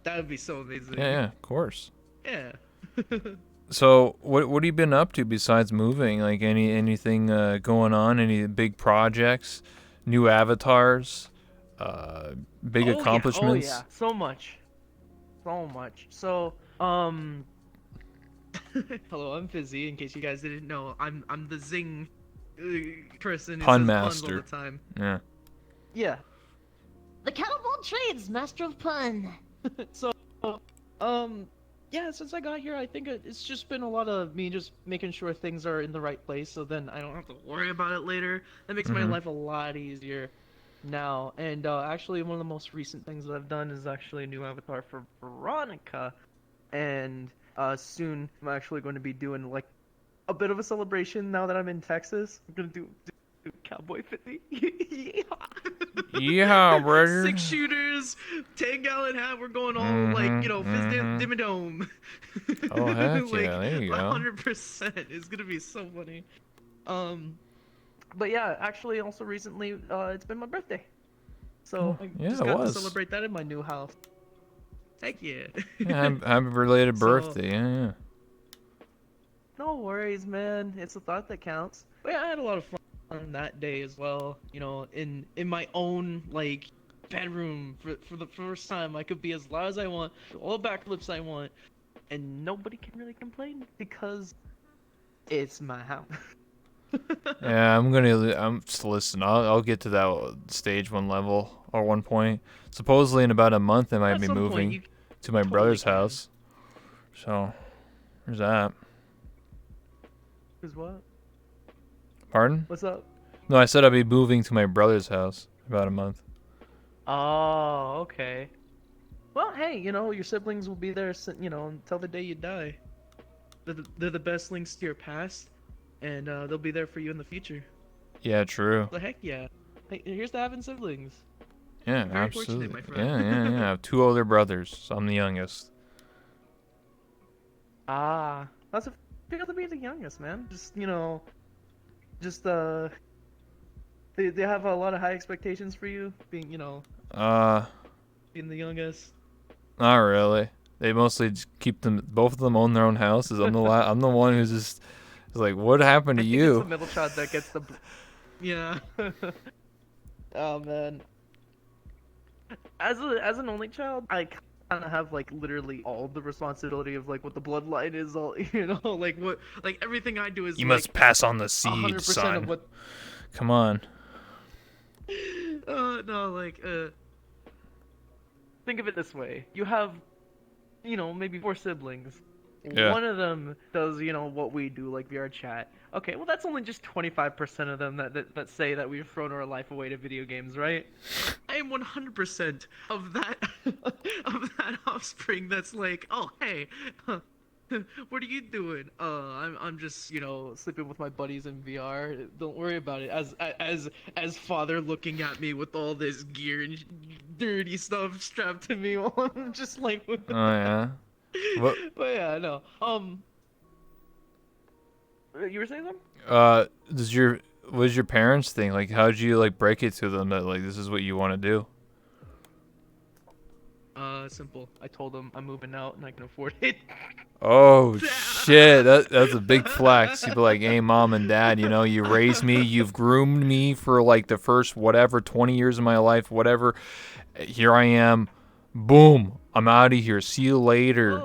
That would be so Yeah, amazing. yeah, of course. Yeah. So, what have you been up to besides moving? Like anything going on? Any big projects, new avatars, uh, big Oh yeah, oh accomplishments? yeah, so much, so much. So, hello, I'm Fizzy. In case you guys didn't know, I'm the Zing person who Pun says puns all the master. time. Yeah. Yeah. The Kettlebell Trades, Master of Pun. So, um, yeah, since I got here, I think it's just been a lot of me just making sure things are in the right place, so then I don't have to worry about it later. That makes my Mm-hmm. life a lot easier now. And actually, one of the most recent things that I've done is actually a new avatar for Veronica, and soon I'm actually going to be doing like a bit of a celebration now that I'm in Texas. I'm gonna do Cowboy 50. Yeah. Yeah, brother. Six shooters, 10-gallon hat. We're going all like, Mm-hmm. fizz Mm-hmm. dim dome. Oh heck yeah! Like There you go. 100%. It's gonna be so funny. Um, but yeah, actually, also recently, it's been my birthday, so Oh I yeah, just it got to was. celebrate that in my new house. Heck yeah. Yeah, happy belated So birthday. Yeah, yeah. no worries, man. It's the thought that counts. But yeah, I had a lot of fun on that day as well. In my own like bedroom for the first time. I could be as loud as I want, do all the backflips I want, and nobody can really complain because it's my house. Yeah, I'm just listen. I'll get to that stage one level or one point. Supposedly in about a month I might At be some point, moving you to my totally brother's can. house. So there's that. Cause what? Pardon? What's up? No, I said I'd be moving to my brother's house in about a month. Oh, okay. Well, hey, your siblings will be there, until the day you die. They're the best links to your past, and they'll be there for you in the future. Yeah, true. So heck yeah. Hey, here's to having siblings. Yeah, You're very fortunate, absolutely. my friend. Yeah, yeah, yeah. I have two older brothers, so I'm the youngest. Ah, that's a feel to be the youngest, man. Just they have a lot of high expectations for you, being Uh, being the youngest. Not really. They mostly just keep them. Both of them own their own houses. I'm the one who's just is like, what happened to I think it's the you? middle child that gets yeah. Oh man. As an only child, I kind of have like literally all the responsibility of like what the bloodline is, all like what like everything I do is You must like pass on the a seed, hundred percent of son. what. Come on. No, like think of it this way: you have maybe four siblings. Yeah. One of them does, what we do, like VR chat. Okay, well, that's only just 25% of them that say that we've thrown our life away to video games, right? I am 100% of that of that offspring that's like, oh hey, what are you doing? I'm just sleeping with my buddies in VR. Don't worry about it. As father looking at me with all this gear and dirty stuff strapped to me, while I'm just like, Oh yeah. What? but yeah, no. You were saying something? Does your what does your parents think? Like, how'd you like break it to them that like this is what you want to do? Simple. I told them I'm moving out and I can afford it. Oh shit, that's a big flex. You'd be like, hey, mom and dad, you raised me, you've groomed me for like the first whatever 20 years of my life, whatever. Here I am. Boom. I'm out of here. See you later.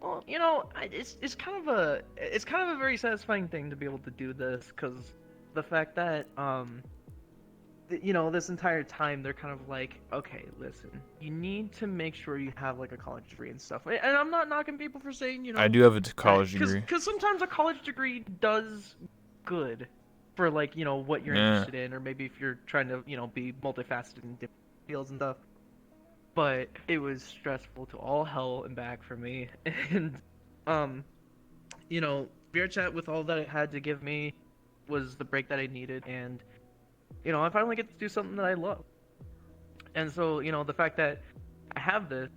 Well, it's kind of a very satisfying thing to be able to do this because the fact that this entire time they're kind of like, okay, listen, you need to make sure you have like a college degree and stuff. And I'm not knocking people for saying, I do have a that college because degree. sometimes a college degree does good for like what you're Yeah. interested in, or maybe if you're trying to be multifaceted in different fields and stuff. But it was stressful to all hell and back for me, and um, VR chat with all that it had to give me was the break that I needed, and I finally get to do something that I love. And so, the fact that I have this,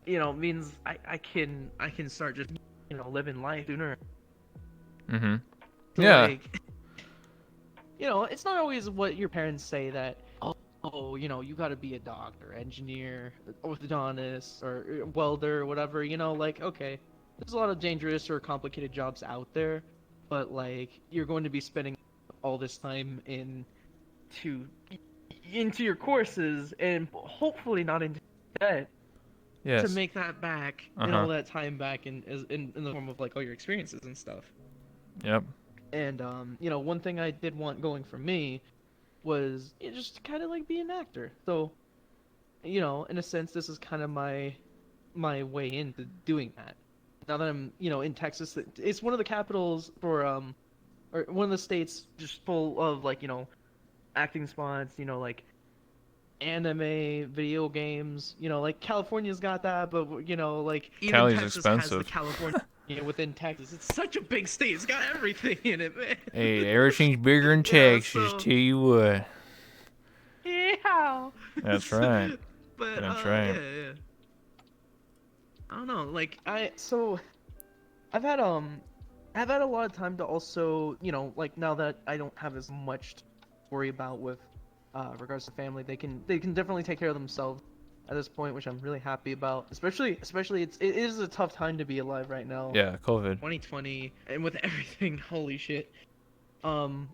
means I can start just living life sooner. Mhm. So Yeah. like, it's not always what your parents say that, oh, oh, you got to be a doctor, engineer, orthodontist, or welder, or whatever. Like, okay, there's a lot of dangerous or complicated jobs out there, but like you're going to be spending all this time to into your courses and hopefully not into debt to Yes. make that back and Uh-huh. all that time back in the form of like all your experiences and stuff. Yep. And one thing I did want going for me was just kind of like be an actor. So, in a sense, this is kind of my way into doing that. Now that I'm, in Texas, it's one of the capitals for or one of the states just full of like, acting spots, like anime, video games, like California's got that, but like even Cali's Texas has the expensive. California within Texas. It's such a big state. It's got everything in it, man. Hey, everything's bigger in Texas, So tell you what. yeah. That's right. But That's right. yeah. I don't know. Like I've had I've had a lot of time to also, like now that I don't have as much to worry about with regards to family, they can definitely take care of themselves at this point, which I'm really happy about. Especially it is a tough time to be alive right now. Yeah, COVID. 2020 and with everything, holy shit. Um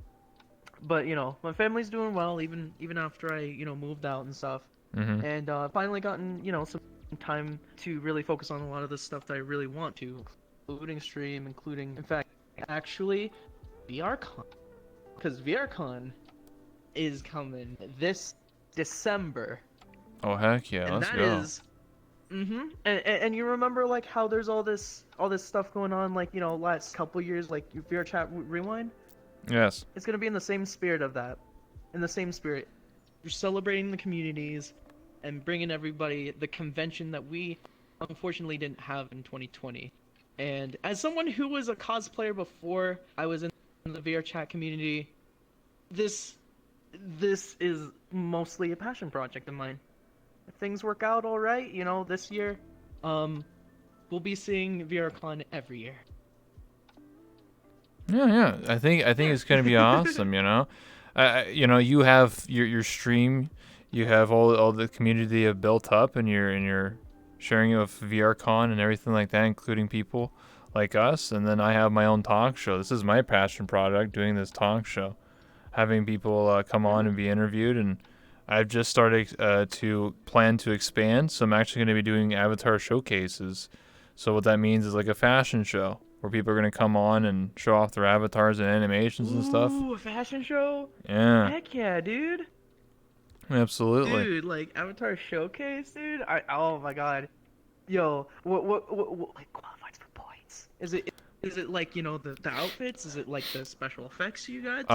but my family's doing well even after I, moved out and stuff. Mm-hmm. And finally gotten, some time to really focus on a lot of the stuff that I really want to, including stream, in fact, actually, VRCon. Because VRCon is coming this December. Oh, heck yeah, And let's that go. is, and you remember, like, how there's all this stuff going on, like, last couple years, like, VR Chat Rewind? Yes. It's going to be in the same spirit of that. In the same spirit. You're celebrating the communities and bringing everybody the convention that we unfortunately didn't have in 2020. And as someone who was a cosplayer before I was in the VR chat community, this is mostly a passion project of mine. If things work out all right, this year, we'll be seeing VRCon every year. Yeah. I think it's gonna be awesome. You have your stream, you have all the community you have built up, and you're sharing it with VRCon and everything like that, including people like us. And then I have my own talk show. This is my passion project, doing this talk show, having people come on and be interviewed. And I've just started to plan to expand, so I'm actually going to be doing avatar showcases. So what that means is like a fashion show where people are going to come on and show off their avatars and animations and stuff. Ooh, a fashion show? Yeah, Heck yeah, dude. absolutely. Dude, like Avatar Showcase, dude. Oh my god. Yo, what like qualifies for points? Is it like, the outfits? Is it like the special effects you got?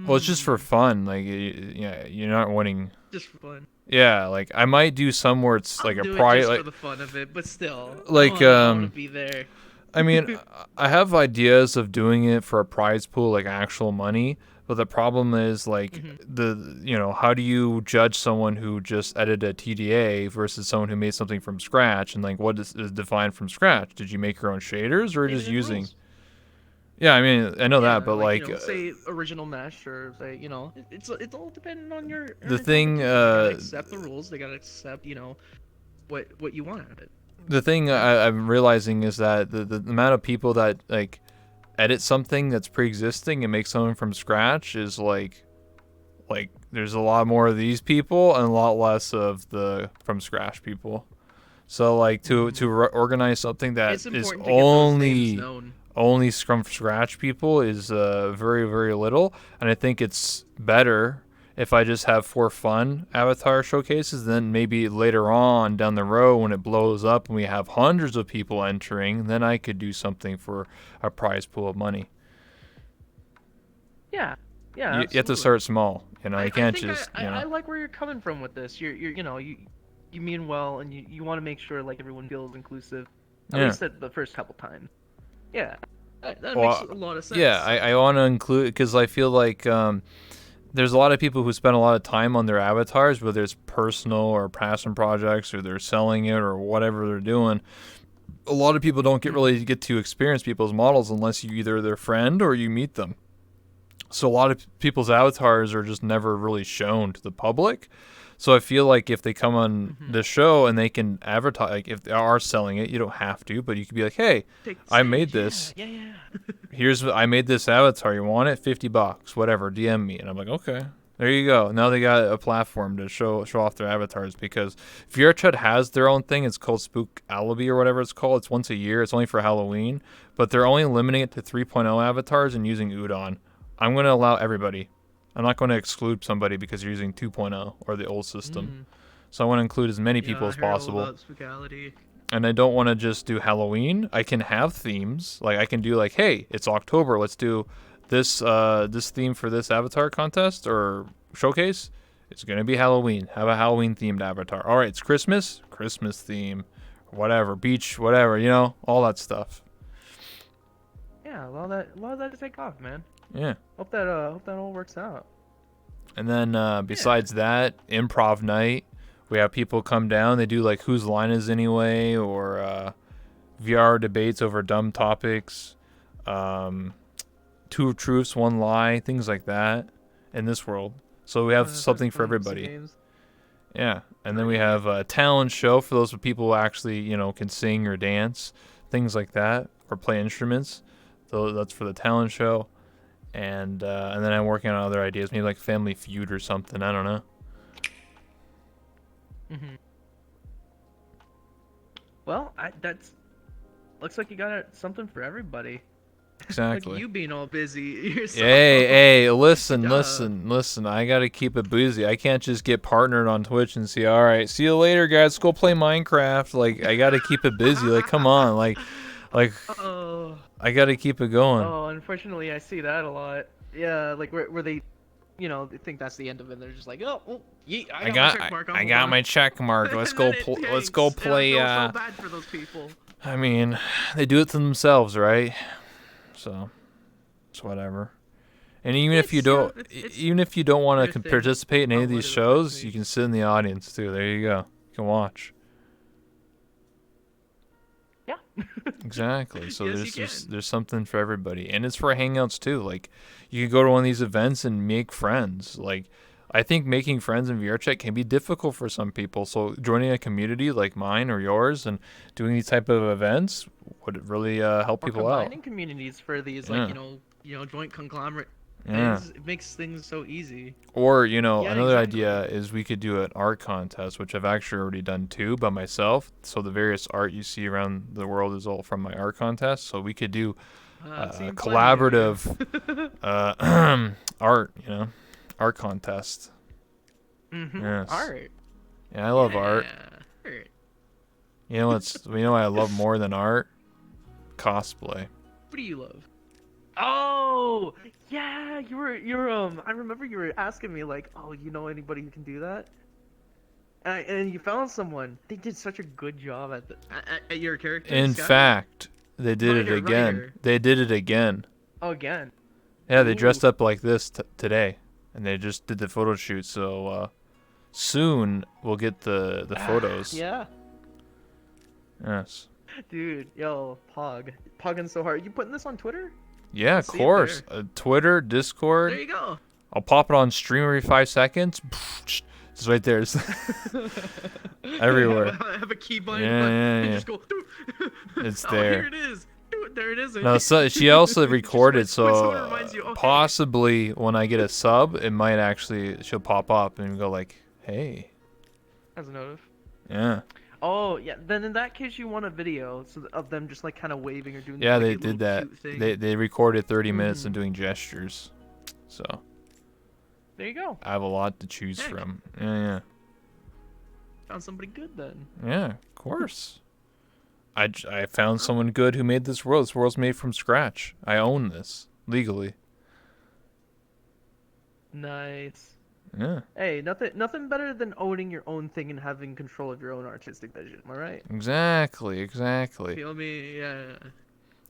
Well, it's just for fun. Like, yeah, you're not winning. Just for fun. Yeah, like I might do some where it's I'll like a do it prize. just Like, for the fun of it, but still. like I wanna be there. I mean, I have ideas of doing it for a prize pool, like actual money. But the problem is, like, how do you judge someone who just edited a TDA versus someone who made something from scratch? And, like, what is defined from scratch? Did you make your own shaders or just Stated in using? rules. Yeah, I mean, I know Yeah, that, but, like, like, say original mesh or say, it's all dependent on your the thing, interpretation. They gotta accept the rules. They gotta accept, what you want out of it. the thing I'm realizing is that the amount of people that, like, edit something that's pre-existing and make something from scratch is like there's a lot more of these people and a lot less of the from scratch people. So like to organize something that It's is important to get those names known. only from scratch people is very, very little. And I think it's better if I just have for fun avatar showcases. Then maybe later on down the road when it blows up and we have hundreds of people entering, then I could do something for a prize pool of money. Yeah, You yeah, have to absolutely. start small. You I can't think just, I like where you're coming from with this. You mean well, and you want to make sure like everyone feels inclusive, at Yeah. least at the first couple times. Yeah, that Well, makes a lot of sense. Yeah, I want to include because I feel like there's a lot of people who spend a lot of time on their avatars, whether it's personal or passion projects or they're selling it or whatever they're doing. A lot of people don't really get to experience people's models unless you either their friend or you meet them. So a lot of people's avatars are just never really shown to the public. So I feel like if they come on the show and they can advertise, like if they are selling it, you don't have to, but you could be like, hey, Take the I stage, made this. Yeah. I made this avatar. You want it? $50, whatever. DM me, and I'm like, okay. There you go. Now they got a platform to show off their avatars, because VRChat has their own thing. It's called Spook Alibi or whatever it's called. It's once a year. It's only for Halloween, but they're only limiting it to 3.0 avatars and using Udon. I'm going to allow everybody. I'm not going to exclude somebody because you're using 2.0 or the old system. So I want to include as many people as possible. About spookality. And I don't want to just do Halloween. I can have themes. Like I can do like, hey, it's October. Let's do this theme for this avatar contest or showcase. It's going to be Halloween. Have a Halloween themed avatar. All right, it's Christmas theme, whatever, beach, whatever, all that stuff. Yeah, allow that to take off, man. Yeah. Hope that all works out. And then besides that, improv night, we have people come down. They do like whose line is anyway, or VR debates over dumb topics, 2 truths, 1 lie, things like that in this world. So we have something for everybody. Yeah. And then we have a talent show for those people who actually, can sing or dance, things like that, or play instruments. So that's for the talent show. And then I'm working on other ideas, maybe like Family Feud or something. I don't know. Well, that's looks like you got something for everybody. Exactly. Like you being all busy yourself. Hey, listen. I gotta keep it busy. I can't just get partnered on Twitch and see, all right, see you later, guys. Let's go play Minecraft. Like, I gotta keep it busy. Like, come on, like. I gotta keep it going. Oh, unfortunately, I see that a lot. Yeah, like where they, they think that's the end of it. They're just like, oh, I got my check mark. Let's go play. I feel so bad for those people. I mean, they do it to themselves, right? So it's whatever. And even if you don't want to participate in any of these shows, you can sit in the audience too. There you go. You can watch. Yeah. Exactly. So Yes, there's something for everybody, and it's for hangouts too. Like you can go to one of these events and make friends. Like I think making friends in VRChat can be difficult for some people. So joining a community like mine or yours and doing these type of events would really help people out. Combining communities for these joint conglomerate. Yeah. It makes things so easy. Or, another idea is we could do an art contest, which I've actually already done too by myself. So the various art you see around the world is all from my art contest. So we could do collaborative art, art contest. Yes. Art. Yeah, I love art. Art. You know what I love more than art? Cosplay. What do you love? Oh, yeah, I remember you were asking me like, oh, you know anybody who can do that? And you found someone. They did such a good job at your character. In fact, they did it again. Writer. They did it again. Oh, again? Yeah, they dressed up like this today, and they just did the photo shoot. So soon we'll get the photos. Yeah. Yes. Dude, yo, Pogging so hard. You putting this on Twitter? Yeah, of course. Twitter, Discord. There you go. I'll pop it on stream every 5 seconds. It's right there. It's everywhere. I have a key bind. Yeah. Just go. It's there. Here it is. There it is. No, so she also recorded, so reminds you, okay. Possibly when I get a sub, it might actually she'll pop up and go like, "Hey." As a notif. Yeah. Oh yeah. Then in that case, you want a video of them just like kind of waving or doing. Yeah, like, they did that. They recorded 30 minutes of doing gestures. So. There you go. I have a lot to choose from. Yeah. Found somebody good then. Yeah, of course. I found someone good who made this world. This world's made from scratch. I own this legally. Nice. Yeah. Hey, nothing better than owning your own thing and having control of your own artistic vision. Am I right? Exactly. Feel me? Yeah.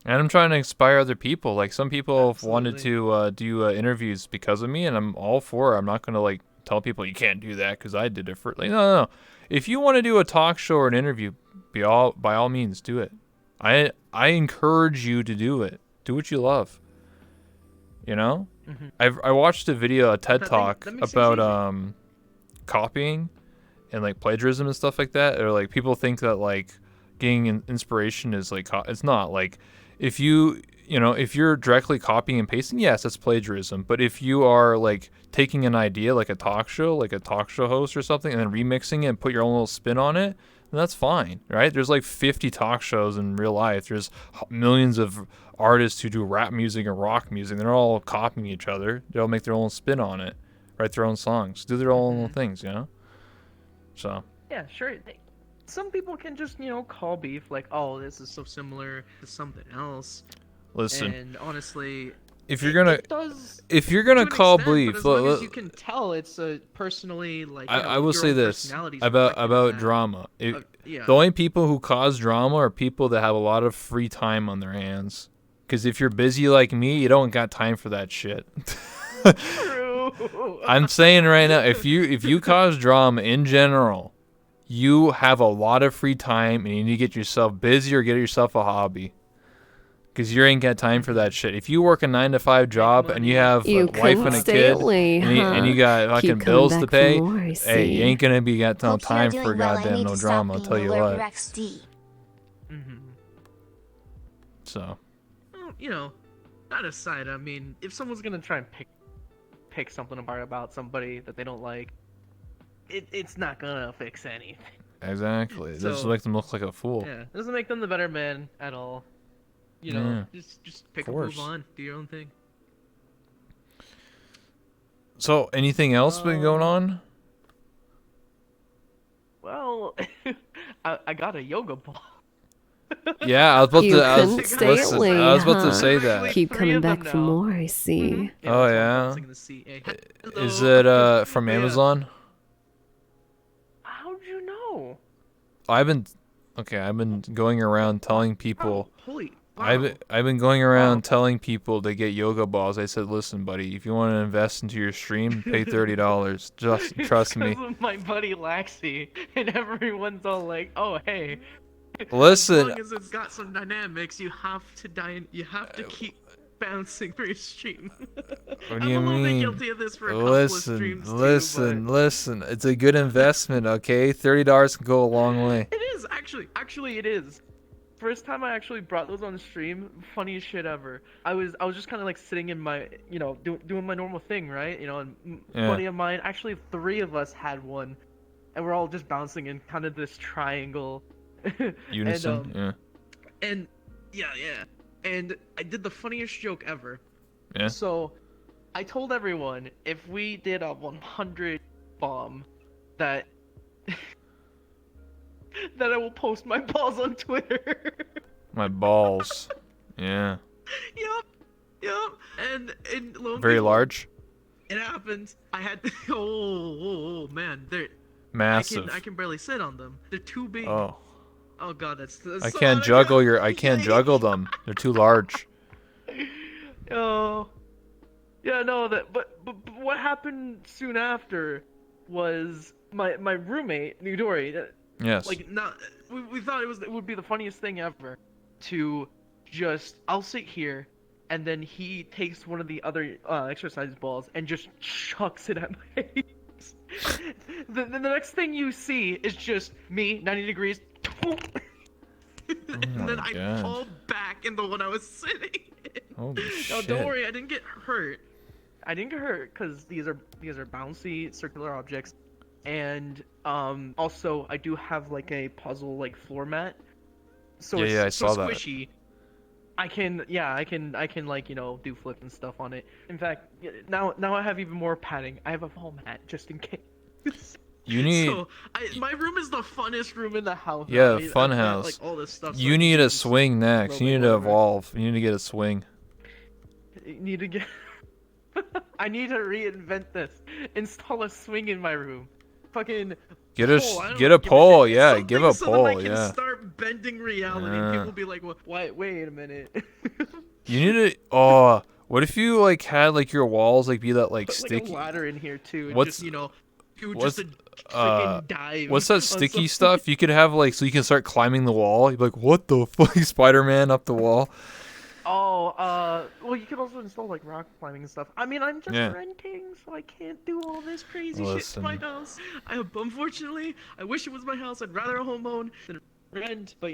And I'm trying to inspire other people. Like some people have wanted to do interviews because of me, and I'm all for it. I'm not gonna like tell people you can't do that because I did it for. Like no. If you want to do a talk show or an interview, by all means do it. I encourage you to do it. Do what you love. I watched a video, a TED That Talk makes things about easy. copying and like plagiarism and stuff like that. Or like people think that like getting inspiration is like it's not. Like if if you're directly copying and pasting, yes, that's plagiarism. But if you are like taking an idea like a talk show host or something, and then remixing it and put your own little spin on it, then that's fine, right? There's like 50 talk shows in real life. There's millions of artists who do rap music and rock music. They're all copying each other. They all make their own spin on it, write their own songs, do their own little things, So Yeah, sure. Some people can just, call beef like, oh, this is so similar to something else. listen, And honestly, if you're gonna it does if you're to gonna an call extent, beef, but as long as you can tell it's personally like, I will your say own this personality's about reflected in that. drama. Yeah. The only people who cause drama are people that have a lot of free time on their hands. Because if you're busy like me, you don't got time for that shit. True. I'm saying right now, if you cause drama in general, you have a lot of free time and you need to get yourself busy or get yourself a hobby. Because you ain't got time for that shit. If you work a 9-to-5 job and you have You a wife and a couldn't stay kid away, and you huh? got fucking Keep coming bills to back for pay, more, I hey, see. you ain't gonna be got no Hope you're time doing for well. I goddamn need no to drama. I'll stop tell you being what. XD. So Well, that aside, I mean, if someone's gonna try and pick something apart about somebody that they don't like, it's not gonna fix anything. exactly, it doesn't So- make them look like a fool. Yeah, it doesn't make them the better man at all. Yeah. Just pick Of and move course. on, do your own thing. So anything else been going on? Well, I got a yoga ball. Yeah, I was about You to. couldn't stay away, I was about to huh? say that. Keep Three coming of them back for now. more, I see. Oh, that's why I'm yeah? bouncing in the seat. Hey, Is hello. it from Yeah. Amazon? How'd you know? I've been going around telling people. Oh, holy. Wow. I've been going around telling people to get yoga balls. I said, listen, buddy, if you want to invest into your stream, pay $30. Just trust me. Because of my buddy Laxi, and everyone's all like, "Oh, hey." Listen, As long as it's got some dynamics, you have to keep bouncing for your stream. what do I'm you a little bit mean? guilty of this for a couple of streams too, Listen. It's a good investment, okay? $30 can go a long way. It is actually it is. First time I actually brought those on stream, funniest shit ever. I was just kind of like sitting in my, doing my normal thing, right? And Yeah. buddy of mine, actually 3 of us had one, and we're all just bouncing in kind of this triangle. Unison, yeah. And yeah. And I did the funniest joke ever. Yeah. So I told everyone if we did a 100 bomb that that I will post my balls on Twitter. My balls. Yeah. Yep. And lo and Very behold, large? It happened. I had oh man, they're Massive. I can barely sit on them. They're too big. Oh. Oh god, that's I so can't juggle them. They're too large. Oh. Yeah, no, but what happened soon after was my roommate, Nidori, Yes. like not we thought it would be the funniest thing ever to just I'll sit here and then he takes one of the other exercise balls and just chucks it at my face. The next thing you see is just me 90 degrees and then my I God. fall back in the one I was sitting in. Holy No, shit. don't worry, I didn't get hurt. I didn't get hurt because these are bouncy circular objects, and also I do have like a puzzle like floor mat, so Yeah, it's yeah, I so saw that. squishy. I can like do flips and stuff on it. In fact, now I have even more padding. I have a ball mat just in case. You need So my room is the funnest room in the house. Yeah, I mean, fun I've got, house. like all this stuff. so you I need can a just swing next. You roll need it to over. evolve. You need to get a swing. You need to get. I need to reinvent this. Install a swing in my room. Fucking. Get a pole, I don't get a give pole, shit. yeah, Something give a so that I pole, can yeah. start bending reality. Yeah. People will be like, wait a minute. You need to what if you like had like your walls like be that like Put like sticky a ladder in here too. And What's- just do what's- just a freaking dive. what's that on sticky something. stuff? You could have like so you can start climbing the wall. You'd be like, what the fuck, Spider-Man up the wall? Oh, well, you can also install like rock climbing and stuff. I mean, I'm just Yeah. renting, so I can't do all this crazy shit to my Listen. house. Unfortunately, I wish it was my house. I'd rather a home own than rent, but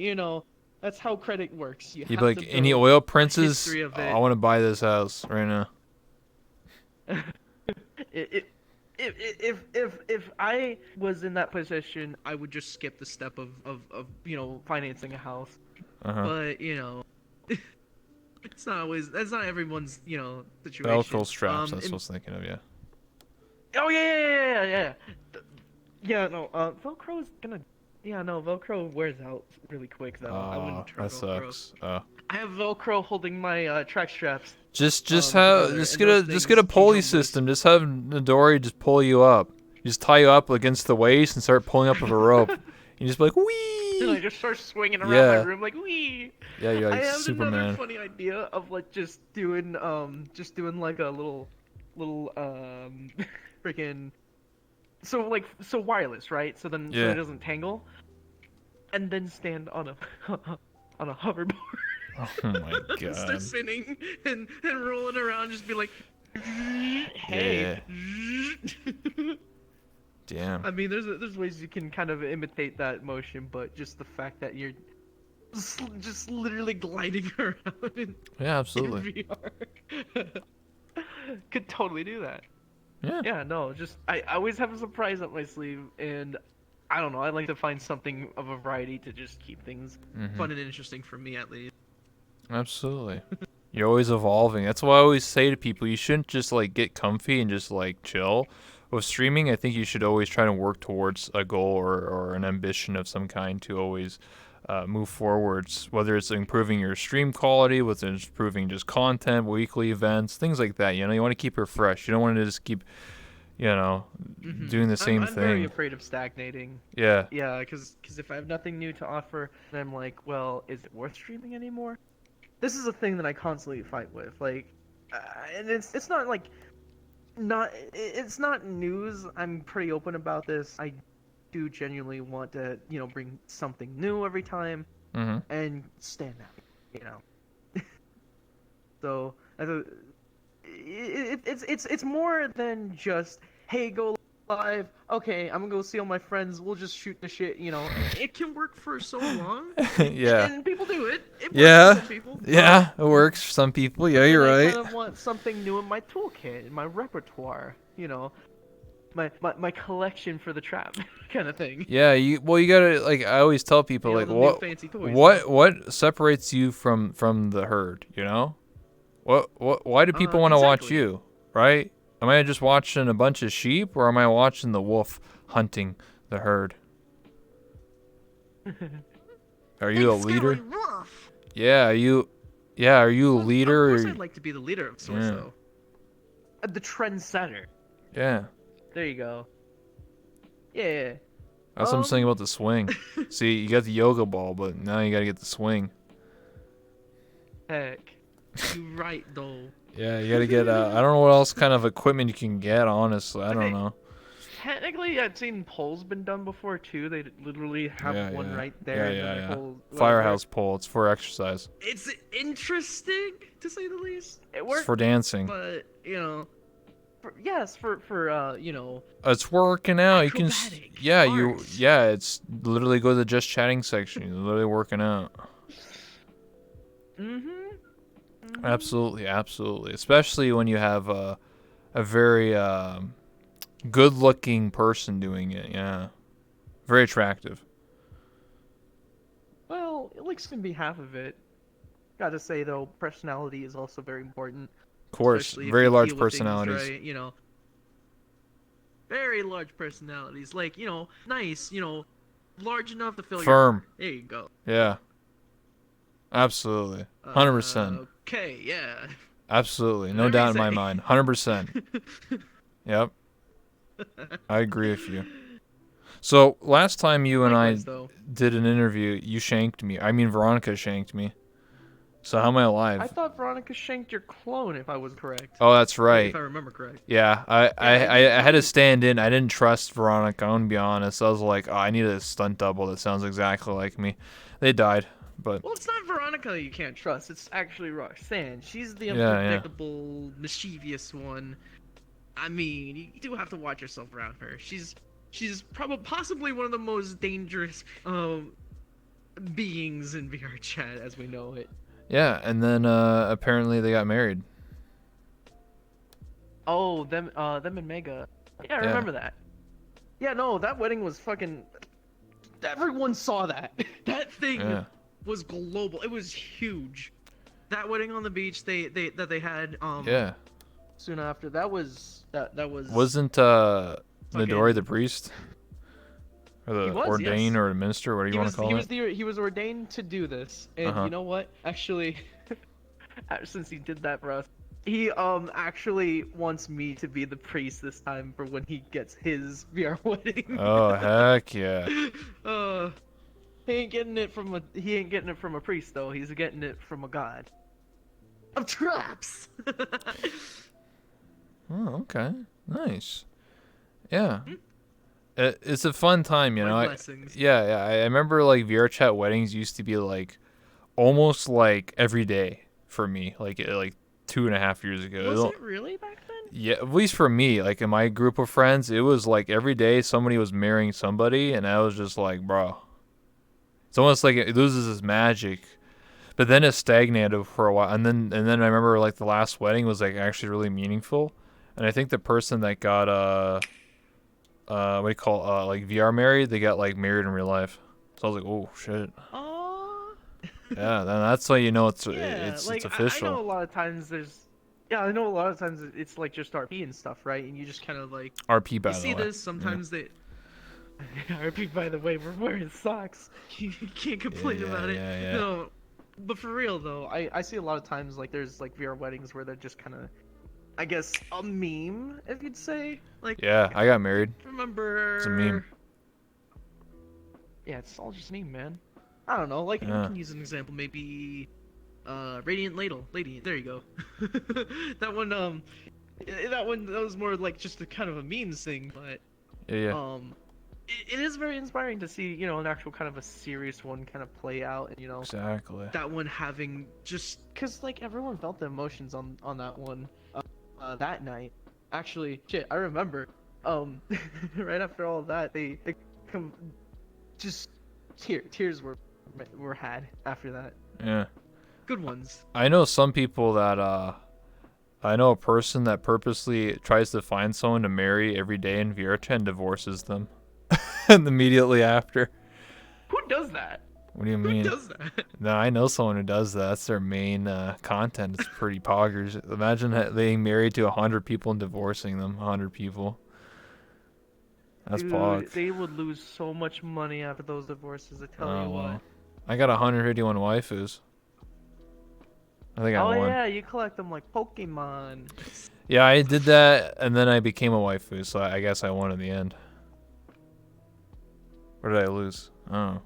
that's how credit works. You He'd be have to like, any build oil a princes? history of I it. want to buy this house right now. it, if I was in that position, I would just skip the step of financing a house. Uh-huh. But it's not always that's not everyone's situation. Velcro straps, that's And what I was thinking of, yeah. oh yeah. Yeah, no, Velcro is gonna. Yeah, no, Velcro wears out really quick though. I wouldn't try That Velcro. sucks. I have Velcro holding my track straps. Just Together, just and get those a things pulley decompress. system. Just have Midori just pull you up. You just tie you up against the waist and start pulling up with a rope. You just be like, And I wee! just start swinging around Yeah. my room like wee. Yeah, you're I like have another Superman. funny idea of like just doing like a little freaking so wireless, right? So Yeah. it doesn't tangle, and then stand on a on a hoverboard. Oh my Start god. spinning and rolling around, just be like, hey. Damn. I mean, there's ways you can kind of imitate that motion, but just the fact that you're just literally gliding around Yeah, absolutely. in VR could totally do that. Yeah. Yeah, no, just I always have a surprise up my sleeve, and I don't know. I like to find something of a variety to just keep things fun and interesting for me, at least. Absolutely. You're always evolving. That's why I always say to people, you shouldn't just like get comfy and just like chill. With streaming, I think you should always try to work towards a goal or an ambition of some kind to always move forwards, whether it's improving your stream quality, whether it's improving just content, weekly events, things like that. You want to keep it fresh. You don't want to just keep, doing the same I'm very thing. afraid of stagnating. Yeah. Yeah, because if I have nothing new to offer, then I'm like, well, is it worth streaming anymore? This is a thing that I constantly fight with, like, and it's not like, it's not news. I'm pretty open about this. I do genuinely want to, bring something new every time Mm-hmm. and stand out, So, it's more than just, hey, go live. Okay, I'm gonna go see all my friends. We'll just shoot the shit. It can work for so long. Yeah. And people do it. It works Yeah. for some people. Yeah, it works for some people. Yeah, you're I right. kind of want something new in my toolkit, in my repertoire. My collection for the trap, kind of thing. Yeah, you gotta, like, I always tell people, like, The new fancy toys. what separates you from the herd, why do people want to watch exactly. you, right? Am I just watching a bunch of sheep, or am I watching the wolf hunting the herd? Are you a leader? Scary wolf. Yeah, are you a leader? Of course, or... I'd like to be the leader of sorts, Yeah. though. The trendsetter. Yeah, There you go. Yeah. that's what I'm saying about the swing. See, you got the yoga ball, but now you gotta get the swing. Heck. You're right, though. Yeah, you gotta get. I don't know what else kind of equipment you can get. Honestly, I don't know. Technically, I've seen polls been done before too. They literally have one right there. and then they hold whatever. Firehouse pole. It's for exercise. It's interesting to say the least. It works It's for dancing. but for It's working out. You can. acrobatic arts. It's literally go to the just chatting section. You're literally working out. Absolutely, absolutely. Especially when you have a very good-looking person doing it. Yeah, very attractive. Well, looks can be half of it. Gotta say though, personality is also very important. Of course, Especially if very you large deal with things personalities. right, very large personalities. Like, nice, large enough to fill Firm. your heart. There you go. Yeah. Absolutely. 100%. Okay, yeah. Absolutely. No Whatever doubt you in my say. mind. 100%. Yep. I agree with you. So, last time you and Likewise, I though. did an interview, you shanked me. I mean, Veronica shanked me. So, how am I alive? I thought Veronica shanked your clone, if I was correct. Oh, that's right. If I remember correct. Yeah, I had to stand in. I didn't trust Veronica, I'm gonna be honest. I was like, oh, I need a stunt double that sounds exactly like me. They died. But Well, it's not Veronica you can't trust. It's actually Roxanne. She's the Yeah, yeah. unpredictable, mischievous one. I mean, you do have to watch yourself around her. She's probably possibly one of the most dangerous beings in VR chat as we know it. yeah, and then apparently they got married. Oh, them and Mega. Yeah, I Yeah. remember that. Yeah, no, that wedding was fucking. Everyone saw that. That thing Yeah. was global. It was huge. That wedding on the beach they had Yeah. soon after. That was. Wasn't Midori the priest? Or the He was, ordained yes. or the minister, what do you want to call it? He was ordained to do this, and Uh-huh. you know what? Actually, since he did that for us, he actually wants me to be the priest this time for when he gets his VR wedding. Oh, heck yeah. He ain't getting it from a priest though. He's getting it from a god of traps. Oh, okay. Nice. Yeah. It's a fun time, you know. My blessings. Yeah. I remember like VR chat weddings used to be like almost like every day for me, like 2.5 years ago. Was it really back then? Yeah, at least for me, like in my group of friends, it was like every day somebody was marrying somebody, and I was just like, bro. It's almost like it loses its magic. But then it stagnated for a while, and then I remember like the last wedding was like actually really meaningful, and I think the person that got what do you call like VR married, they got like married in real life. So I was like, oh shit. Oh. Yeah, then that's how you know it's like, official. I know a lot of times I know a lot of times it's like just RP and stuff, right? And you just kind of like RP by you the see way. this sometimes they. RP, by the way, we're wearing socks. You can't complain about it. Yeah. No, but for real though, I see a lot of times like there's like VR weddings where they're just kind of, I guess, a meme, if you'd say. Like, Yeah, I got married. remember? It's a meme. Yeah, it's all just meme, man. I don't know. Like, we Yeah. can use an example, maybe, Radiant Ladle. Lady, there you go. that one, that was more like just a kind of a memes thing, but Yeah. it is very inspiring to see, you know, an actual kind of a serious one kind of play out, and you know, Exactly. that one having just because like everyone felt the emotions on that one, that night. Actually, shit, I remember, right after all of that, they come, just tears were had after that. Yeah. Good ones. I know some people that I know a person that purposely tries to find someone to marry every day in VR chat and divorces them and immediately after. Who does that? What do you Who mean? does that? No, I know someone who does that. That's their main content. It's pretty poggers. Imagine being married to 100 people and divorcing them. 100 people. That's Dude, pog. they would lose so much money after those divorces. I tell Oh you what. well. I got 151 waifus. I think I Oh won. yeah, you collect them like Pokemon. Yeah, I did that, and then I became a waifu, so I guess I won in the end. Or did I lose? Oh.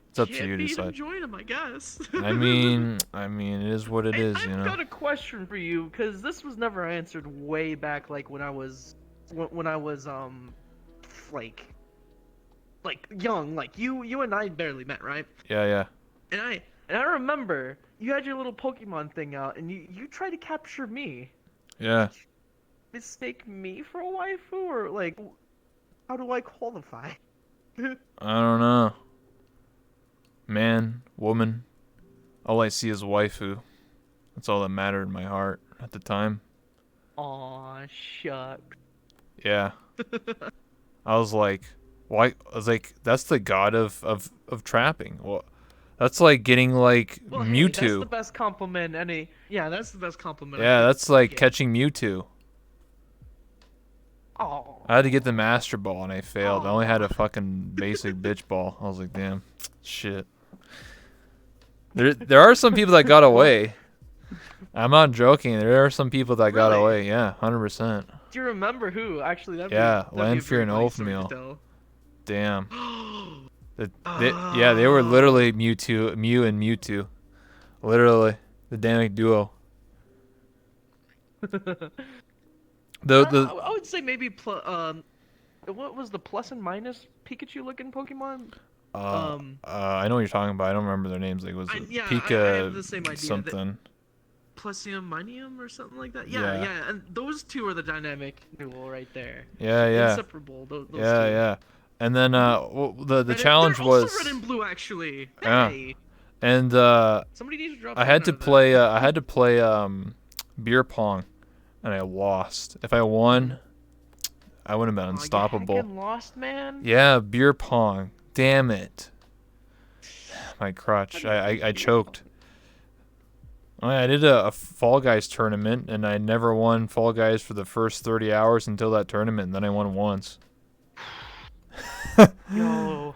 It's up to you to Can't decide. join them, I guess. I mean, it is what it is, you I've know. got a question for you, because this was never answered way back, like when I was like young, like you and I barely met, right? Yeah. And I remember you had your little Pokemon thing out, and you tried to capture me. Yeah. Mistake me for a waifu, or like, how do I qualify? I don't know. Man, woman. All I see is waifu. That's all that mattered in my heart at the time. Aw, shucks. Yeah. I was like, why? I was like, that's the god of trapping. Well, that's like getting like Well, hey, that's the Mewtwo. best compliment any. Yeah, that's the best compliment. Yeah, I that's like get. catching Mewtwo. Oh. I had to get the Master Ball and I failed. I only had Aw. a fucking basic bitch ball. I was like, damn, shit. There are some people that got away. I'm not joking. There are some people that got Really? away. Yeah, 100%. Do you remember who? Actually, that'd Yeah, be that'd be a Lanfear very and funny story to Oathmeal. tell. Damn. Yeah, they were literally Mew and Mewtwo. Literally, the dynamic duo. I would say maybe what was the plus and minus Pikachu looking Pokemon? I know what you're talking about. I don't remember their names. Like, was it I have the Pika same idea. something? Plusium Minium or something like that. Yeah. Yeah, and those two are the dynamic duo right there. Yeah. Inseparable. Those two. Yeah. And then the And challenge they're was also red and blue actually. yeah. Hey, And somebody needs to drop. I had to play beer pong, and I lost. If I won, I would have been unstoppable. You lost, man. Yeah, beer pong. Damn it. My crutch. I choked. I did a Fall Guys tournament, and I never won Fall Guys for the first 30 hours until that tournament, and then I won once. Yo,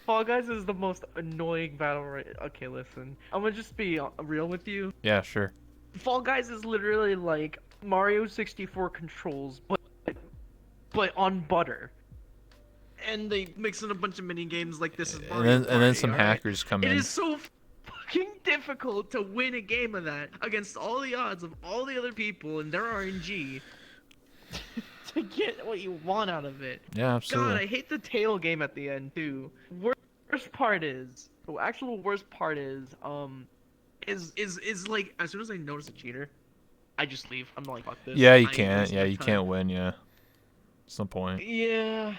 Fall Guys is the most annoying battle right. Okay, listen. I'm gonna just be real with you. Yeah, sure. Fall Guys is literally like Mario 64 controls, but on butter. And they mix in a bunch of mini games like this is Mario And then Party, some alright? hackers come It in. is so fucking difficult to win a game of that against all the odds of all the other people and their RNG to get what you want out of it. Yeah, absolutely. God, I hate the tail game at the end too. Worst part is, the actual worst part is like as soon as I notice a cheater, I just leave. I'm like, fuck this. Yeah, you I ain't can't. wasting Yeah, my you time. can't win. Yeah, that's no point. Yeah.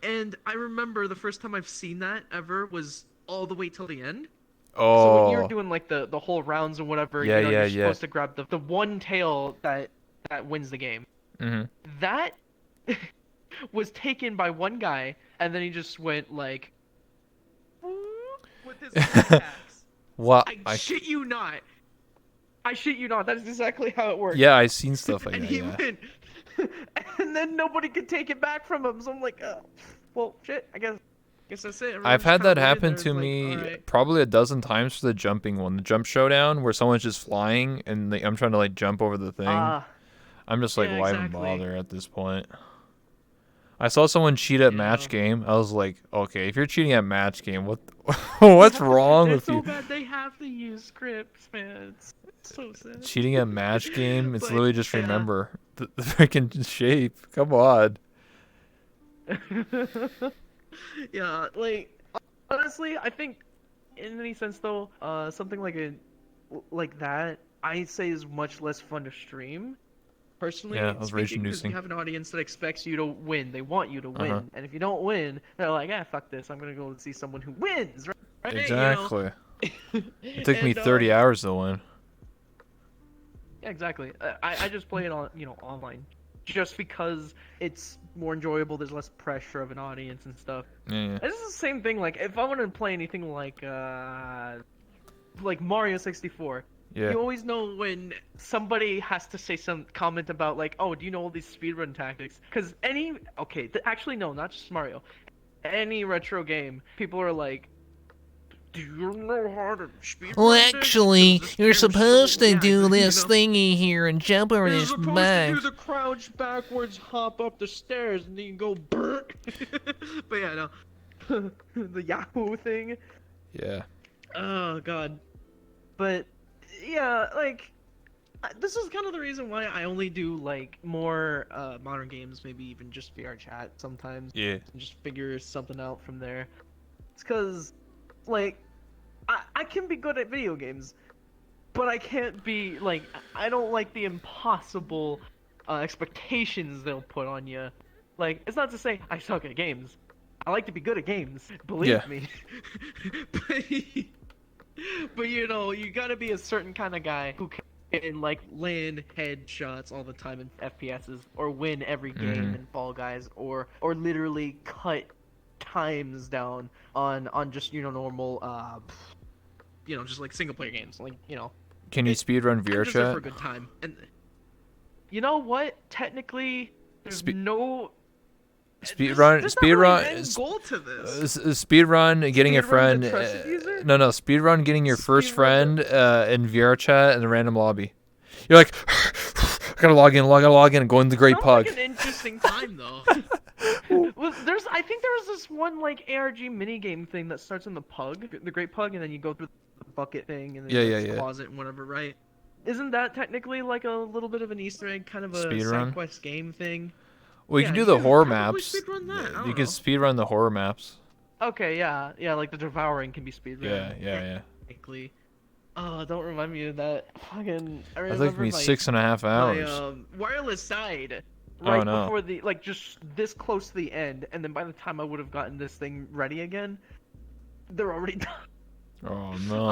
And I remember the first time I've seen that ever was all the way till the end. So when you're Oh, doing like the whole rounds or whatever, Yeah, you're yeah. supposed to grab the one tail that wins the game. mhm. That was taken by one guy, and then he just went like with his pickaxe. What? I shit you not. I shit you not. That's exactly how it works. Yeah, I've seen stuff like And that. he Yeah. went, and then nobody could take it back from him. So I'm like, oh, well, shit. I guess that's it. I've Everyone's had kinda that waiting happen there, to it's like, me alright. probably a dozen times for the jumping one, the jump showdown, where someone's just flying and I'm trying to like jump over the thing. I'm just like, yeah, why even exactly. bother at this point? I saw someone cheat at match Yeah. game. I was like, okay, if you're cheating at match game, what's wrong They're with so you? bad they have to use scripts, man. It's so sad. Cheating at match game, it's But, literally just yeah. remember the freaking shape. Come on. Yeah, like honestly, I think in any sense though, something like that, I say is much less fun to stream. Personally, Yeah, that was speaking, 'cause rage-inducing. you have an audience that expects you to win. They want you to win, Uh-huh. and if you don't win, they're like, "Ah, fuck this. I'm gonna go and see someone who wins." Right? Exactly. You know? It took me And, 30 hours to win. Yeah, exactly. I just play it on online, just because it's more enjoyable. There's less pressure of an audience and stuff. Yeah. This is the same thing. Like if I want to play anything like Mario 64, Yeah. you always know when somebody has to say some comment about like, oh, do you know all these speedrun tactics? Because actually no, not just Mario. Any retro game, people are like, do you know how to speedrun Well, this? actually, 'Cause this you're game's so supposed to lag," do you this know? thingy here and jump over You're this supposed back. to do the crouch backwards, hop up the stairs, and then you go burp. But yeah, no. The Yahoo thing. Yeah. Oh god. But yeah, like this is kind of the reason why I only do like more modern games, maybe even just VR chat sometimes, Yeah. and just figure something out from there. It's because like I can be good at video games, but I can't be like I don't like the impossible expectations they'll put on you. Like it's not to say I suck at games. I like to be good at games, believe Yeah. me. But you know, you gotta be a certain kind of guy who can like land headshots all the time in FPSs, or win every game in Fall Guys, or literally cut times down on just normal just like single player games, like Can you speedrun I'm VR just there for chat? a good time. And you know what? Technically, there's no Speedrun, there's not really an speedrun, end goal to this. speedrun getting a Speedrun friend. the trusted user? No, speedrun getting your first Speedrun friend in VR chat in a random lobby. You're like, I gotta log in, and go in the Great Sounds Pug. like an interesting time though. Well, I think there was this one like ARG minigame thing that starts in the Great Pug, and then you go through the bucket thing, and then Yeah, the yeah. closet and whatever, right? Isn't that technically like a little bit of an Easter egg, kind of a Speedrun? side quest game thing? Well, you Yeah, can do you the could horror probably maps. speedrun that, I don't You can know. speedrun the horror maps. Okay, yeah, yeah, like the devouring can be speedrun. Yeah. Technically. Oh, don't remind me of that. Fucking, I That took remember me my 6.5 my hours. wireless died Oh right no. before the like just this close to the end, and then by the time I would have gotten this thing ready again, they're already done. Oh no.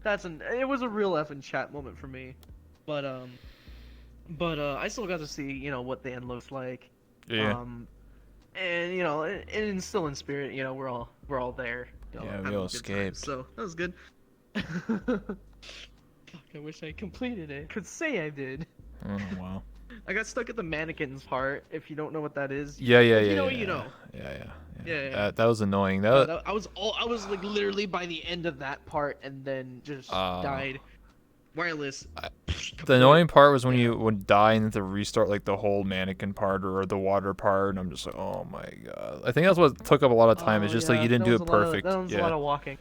Uh, it was a real effing chat moment for me, but I still got to see what the end looks like, Yeah. um, and still in spirit, we're all there, Yeah, we having all a good time. escaped. So that was good. Fuck, I wish I completed it. Could say I did. Oh wow. I got stuck at the mannequins part. If you don't know what that is, Yeah, if you know, you yeah. know. Yeah. Yeah. That was annoying. I was like literally by the end of that part, and then just Uh, died. Wireless. the Kaput. annoying part was when Yeah. you would die and then to restart like the whole mannequin part or the water part, and I'm just like, oh my god. I think that's what took up a lot of time. It's Oh just like yeah, you didn't that do was it a lot of perfect. a lot of walking.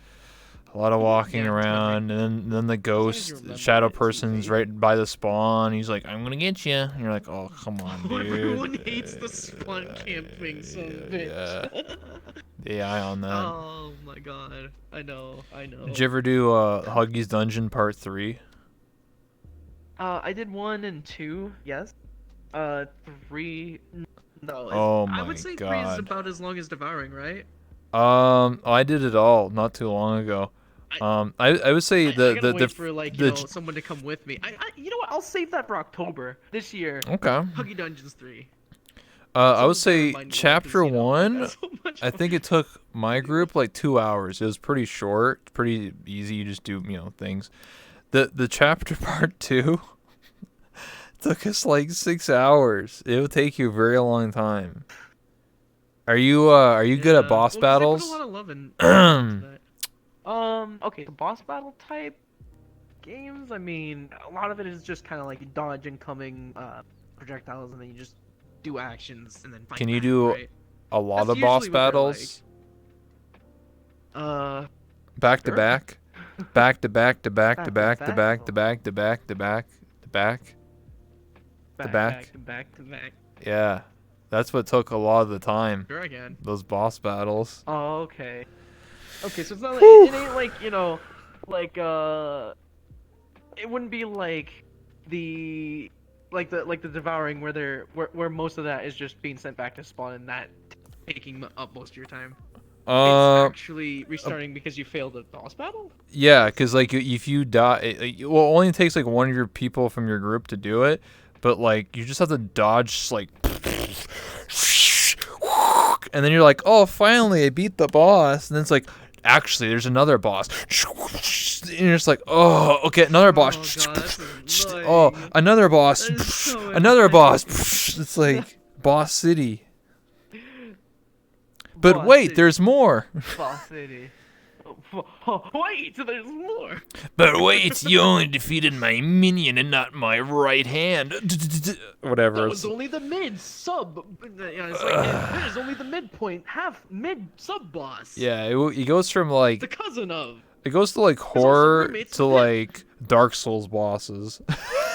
A lot of walking Yeah, it's memory. around, and then the As long as you ghost remember shadow it, it's person's easy. right by the spawn. He's like, "I'm gonna get you," and you're like, "Oh, come on, Oh, dude." everyone hates the spawn camping, son of a Yeah, bitch. the AI on that. Oh my god. I know. Did you ever do Huggy's Dungeon Part 3? I did 1 and 2, yes. 3, no. Oh I would my say 3 is god. about as long as Devouring, right? I did it all not too long ago. I I would say I gotta wait for the someone to come with me. You know what? I'll save that for October this year. okay. Huggy Dungeons 3. I would Someone's gotta say remind me, 'cause, chapter I one. got so much I think fun. it took my group like 2 hours. It was pretty short, pretty easy. You just do things. The chapter part two took us like 6 hours. It would take you a very long time. Are you good at Yeah. boss Well, 'cause they put a battles? lot of love and effort into that. Okay, the boss battle type games. I mean, a lot of it is just kind of like you dodge incoming projectiles, and then you just do actions and then fight Can you back, do right? a lot That's of boss usually what they're like. battles Uh, back to sure. back, back to back to back to Back back to to back. back to back to back to back to back to back? to back to back. Yeah, that's what took a lot of the time. Sure, I can. Those boss battles. Oh, okay. Okay, so it's not like Whew. it ain't like like it wouldn't be like the devouring where most of that is just being sent back to spawn and that taking up most of your time. It's actually restarting because you failed a boss battle? Yeah, because like if you die, it only takes like one of your people from your group to do it, but like you just have to dodge like, and then you're like, oh, finally I beat the boss, and then it's like, actually there's another boss, and you're just like, oh, okay, another boss, Oh god, that's oh, annoying. another boss, That is so another annoying. boss. It's like Boss City. But Boss wait, City. there's more. Boss City. Wait, there's more. But wait, you only defeated my minion and not my right hand. Whatever. That was only the mid sub. It's like that is only the midpoint, half mid sub boss. Yeah, it goes from The like cousin of. it goes to like also horror roommates to with him. like Dark Souls bosses.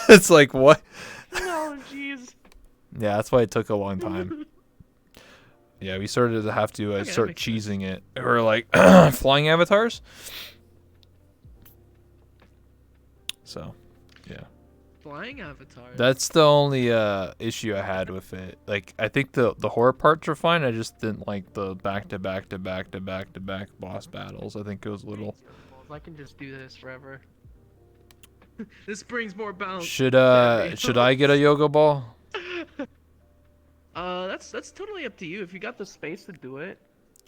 It's like what? No, jeez. Yeah, that's why it took a long time. Yeah, we started to have to Okay, that start makes sense. cheesing it. Or like flying avatars. So, yeah. Flying avatar. That's the only issue I had with it. Like I think the horror parts are fine. I just didn't like the back to back to back to back to back boss battles. I think it was a little. I can just do this forever. This brings more balance. Should I get a yoga ball? That's totally up to you. If you got the space to do it.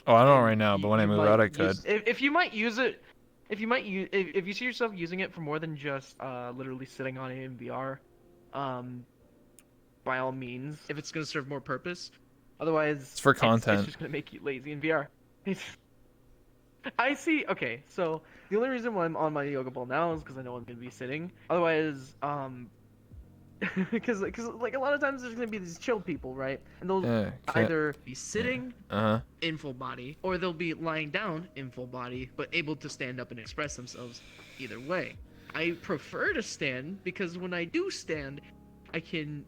Oh, I don't and right now, but when I you move might out, I could. if you might use it, if you see yourself using it for more than just literally sitting on it in VR, by all means, if it's gonna serve more purpose. Otherwise, It's for content. It's just gonna make you lazy in VR. I see. Okay, so the only reason why I'm on my yoga ball now is because I know I'm gonna be sitting. Otherwise, because like a lot of times there's gonna be these chill people, right? And they'll Yeah, can't- either be sitting Uh-huh. in full body, or they'll be lying down in full body, but able to stand up and express themselves. Either way, I prefer to stand because when I do stand, I can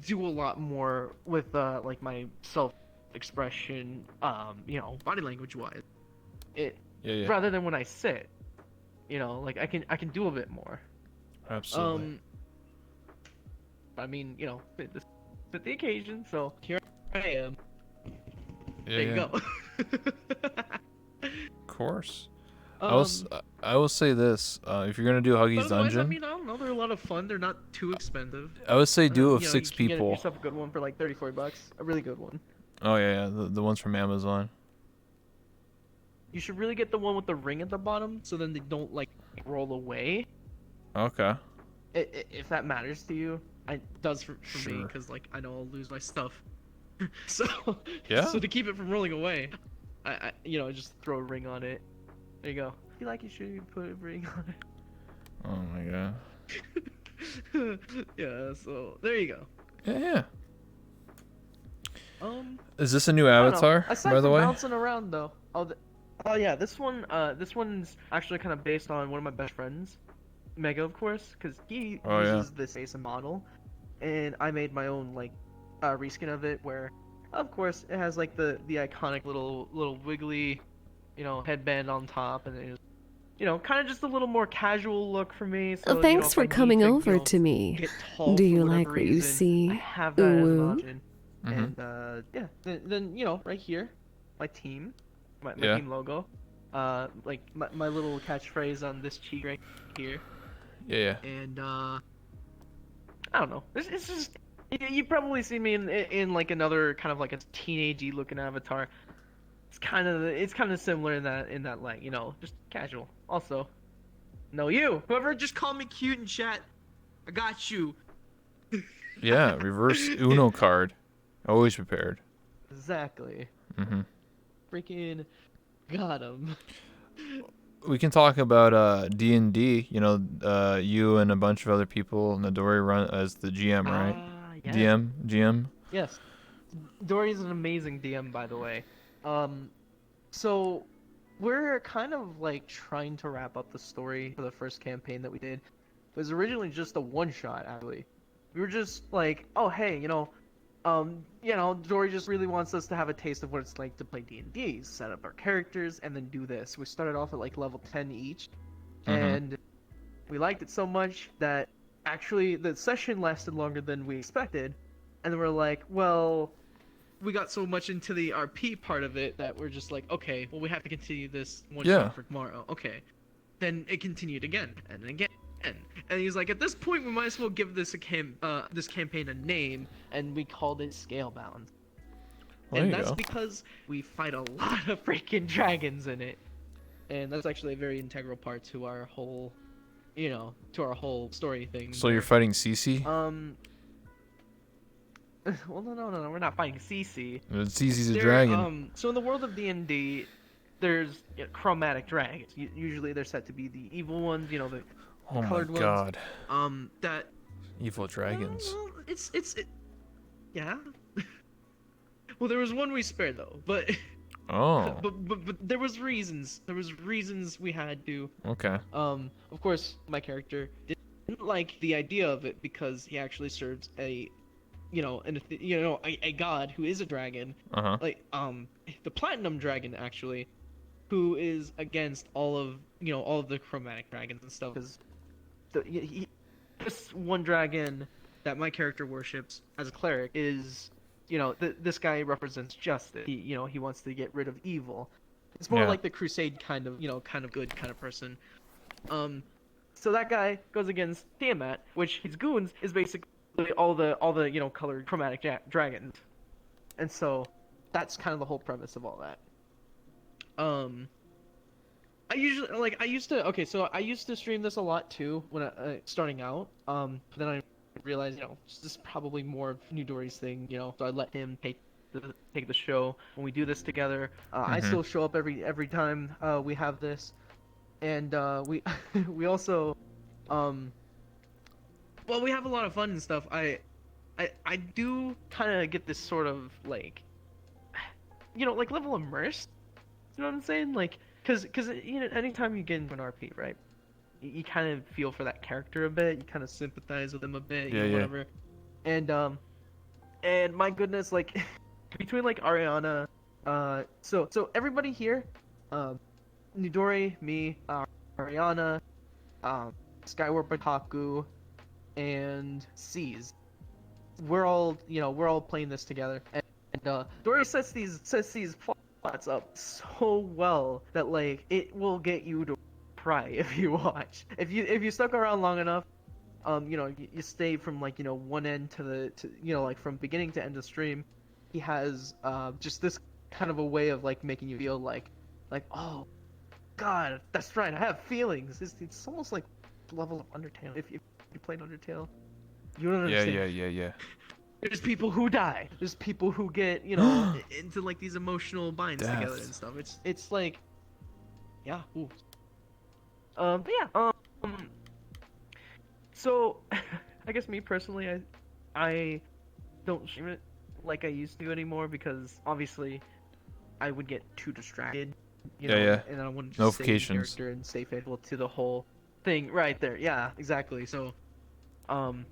do a lot more with like my self expression, body language wise. It Yeah. rather than when I sit, like I can do a bit more. Absolutely. I mean, this fit the occasion, so here I am. There you Yeah. go. Of course. um, I will say this: if you're gonna do but Huggy's otherwise, I Dungeon, mean, I don't know. They're a lot of fun. They're not too expensive. I would say do it with You 6 can get people. yourself a good one for like 30, $40. A really good one. Oh yeah, the ones from Amazon. You should really get the one with the ring at the bottom, so then they don't like roll away. Okay. If that matters to you, it does for me, Sure. because like I know I'll lose my stuff. So Yeah. so to keep it from rolling away, I just throw a ring on it. There you go. If you like it, should put a ring on Oh my god. it. Yeah. So there you go. Yeah. Is this a new avatar, Aside by the from way? bouncing around though. Oh yeah, this one's actually kind of based on one of my best friends, Mega, of course, because he Oh, yeah. uses this as a model, and I made my own like reskin of it where, of course, it has like the iconic little wiggly, headband on top, and it is, kind of just a little more casual look for me. So Thanks if for I need coming to, over to me. get tall Do for you whatever like what you reason, see? I have that as an Ooh. option. Mhm. And yeah, then right here, my team, my Yeah. team logo, like my little catchphrase on this cheek right here, Yeah. and I don't know. It's just you probably see me in like another kind of like a teenagey looking avatar. It's kind of similar in that light, just casual. Also, no, whoever just called me cute in chat, I got you. Yeah. Reverse Uno card. Always prepared. Exactly. Mhm. Freaking got him. We can talk about D&D. You and a bunch of other people. Nadori run as the GM, right? Yeah. GM. Yes. Dory's an amazing DM, by the way. So we're kind of like trying to wrap up the story for the first campaign that we did. It was originally just a one shot, actually. We were just like, oh hey, Dory just really wants us to have a taste of what it's like to play D&D, set up our characters, and then do this. We started off at like level 10 each, and we liked it so much that actually the session lasted longer than we expected, and then we're like, well, we got so much into the RP part of it that we're just like, okay, well, we have to continue this one Yeah. shot for tomorrow. Okay. Then it continued again and again. And he's like, at this point, we might as well give this this campaign a name, and we called it Scalebound. Well, And there you that's go. because we fight a lot of freaking dragons in it, and that's actually a very integral part to our whole, to our whole story thing. So you're fighting Cece? Well, no, we're not fighting Cece. Cece's a dragon. So in the world of D&D, there's chromatic dragons. Usually they're said to be the evil ones, the Oh my colored ones. god. That Evil dragons. well, yeah. Well, there was one we spared though, but Oh. but there was reasons. There was reasons we had to. Okay. Of course, my character didn't like the idea of it because he actually serves a god who is a dragon, Uh-huh. like the platinum dragon actually, who is against all of the chromatic dragons and stuff. Because this one dragon that my character worships as a cleric is, this guy represents justice. He wants to get rid of evil. It's more Yeah. like the crusade kind of good kind of person. So that guy goes against Tiamat, which his goons is basically all the colored chromatic dragons, and so that's kind of the whole premise of all that. I used to stream this a lot too when I starting out. But then I realized this is probably more of New Dory's thing. So I let him take the show when we do this together. I still show up every time we have this, and we we also well, we have a lot of fun and stuff. I do kind of get this sort of like, like level immersed. You know what I'm saying? Like, cause anytime you get into an RP, right? You kind of feel for that character a bit. You kind of sympathize with them a bit, Yeah, yeah. whatever. And my goodness, like, between like Ariana, so everybody here, Midori, me, Ariana, Skyward Otaku, and C's. We're all playing this together, and Dory sets these plots up so well that like it will get you to cry if you watch. If you stuck around long enough, you stay from like one end to like from beginning to end of stream. He has just this kind of a way of like making you feel like oh God, that's right, I have feelings. It's almost like level of Undertale. If you played Undertale, you don't Yeah, understand. yeah. There's people who die. There's people who get, into like these emotional binds together Death. and stuff. It's like, yeah. Ooh. But yeah. So, I guess me personally, I don't stream it like I used to anymore because obviously, I would get too distracted. Yeah. And I want to just stay in Notifications. character and stay faithful to the whole thing right there. Yeah, exactly. Um,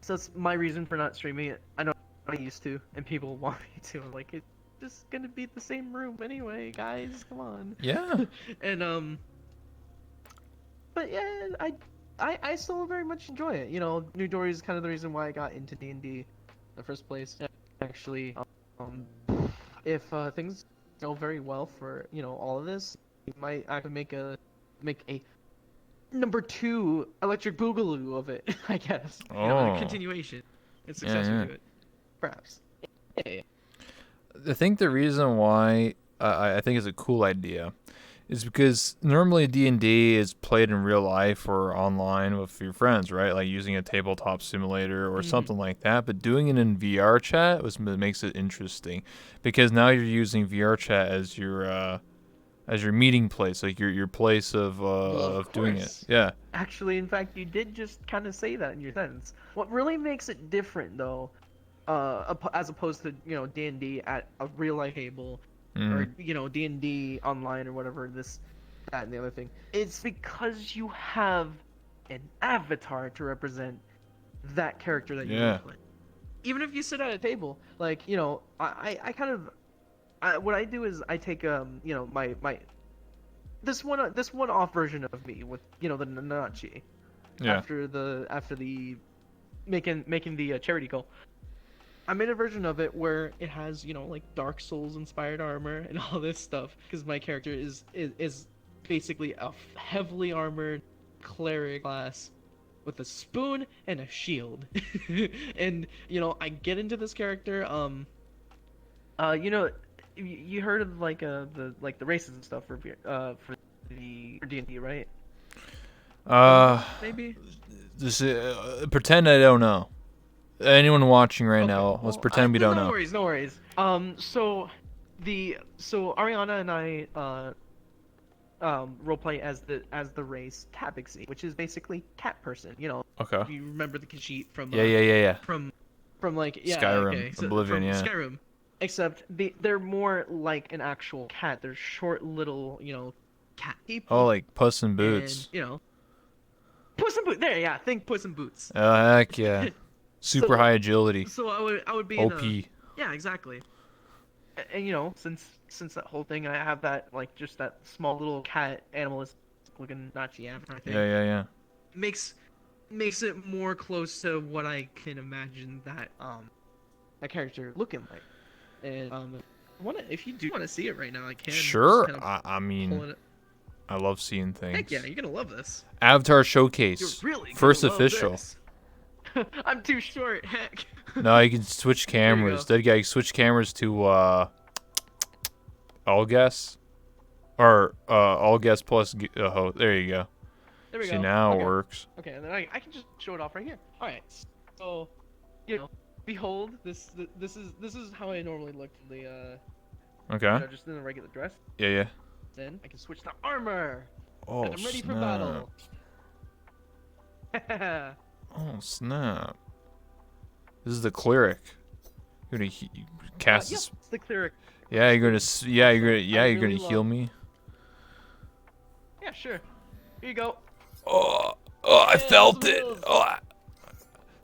so that's my reason for not streaming it. I know I used to, and people want me to. I'm like, it's just gonna be the same room anyway, guys. Come on. Yeah. And but yeah, I still very much enjoy it. New Dory is kind of the reason why I got into D&D in the first place. Actually, um, if things go very well for all of this, we might actually make a number 2 Electric Boogaloo of it, I guess. Oh. A continuation, a Yeah, successor yeah. to it, perhaps. Yeah. I think the reason why I think it's a cool idea is because normally D&D is played in real life or online with your friends, right? Like using a tabletop simulator or something like that. But doing it in VR chat makes it interesting because now you're using VR chat as your meeting place, like your place of Of doing it. course. Yeah. Actually, in fact, you did just kind of say that in your sentence. What really makes it different, though, as opposed to D&D at a real life table, or D&D online or whatever, that and the other thing, it's because you have an avatar to represent that character that you Yeah. play. Even if you sit at a table, like I kind of what I do is I take my this one off version of me with the Nanachi Yeah. after the making the charity call. I made a version of it where it has like Dark Souls inspired armor and all this stuff because my character is basically a heavily armored cleric class with a spoon and a shield. And I get into this character you heard of like the races and stuff for D&D, right? Maybe. Just pretend I don't know. Anyone watching right Okay, now, let's well, pretend we don't no know. worries, no worries. So Ariana and I roleplay as the race Tabaxi, which is basically cat person. Okay. Do you remember the Khajiit from Yeah. from like Skyrim, okay, so Oblivion, from yeah. Skyrim. Except they're more like an actual cat. They're short little cat people. Oh, like Puss in Boots. And, Puss in Boots. There, yeah. Think Puss in Boots. Oh, heck yeah. Super high agility. So I would be OP. yeah, exactly. And since that whole thing, I have that like just that small little cat animalistic looking Nazi avatar thing. Yeah. Makes it more close to what I can imagine that character looking like. And if you do want to see it right now, I can. Sure. Just kind of I mean, pulling it. I love seeing things. Heck yeah, you're gonna love this. Avatar You're Showcase. really gonna First love official. this. I'm too short. Heck. No, you can switch cameras. go. That guy switch cameras to all guess, or all guess plus. There you go. There we See go. now Okay. it works. Okay, and then I can just show it off right here. All right. So, behold, this is how I normally look in the Okay. just in the regular dress. Yeah. Then I can switch to armor. Oh And I'm ready for snap! battle. Oh snap! This is the cleric. You're gonna cast Yep, this. it's the cleric. Yeah, you're gonna. Yeah, you're gonna. Yeah, you're really gonna heal love- me. Yeah, sure. Here you go. Oh, I Yeah, felt some it. heals. Oh,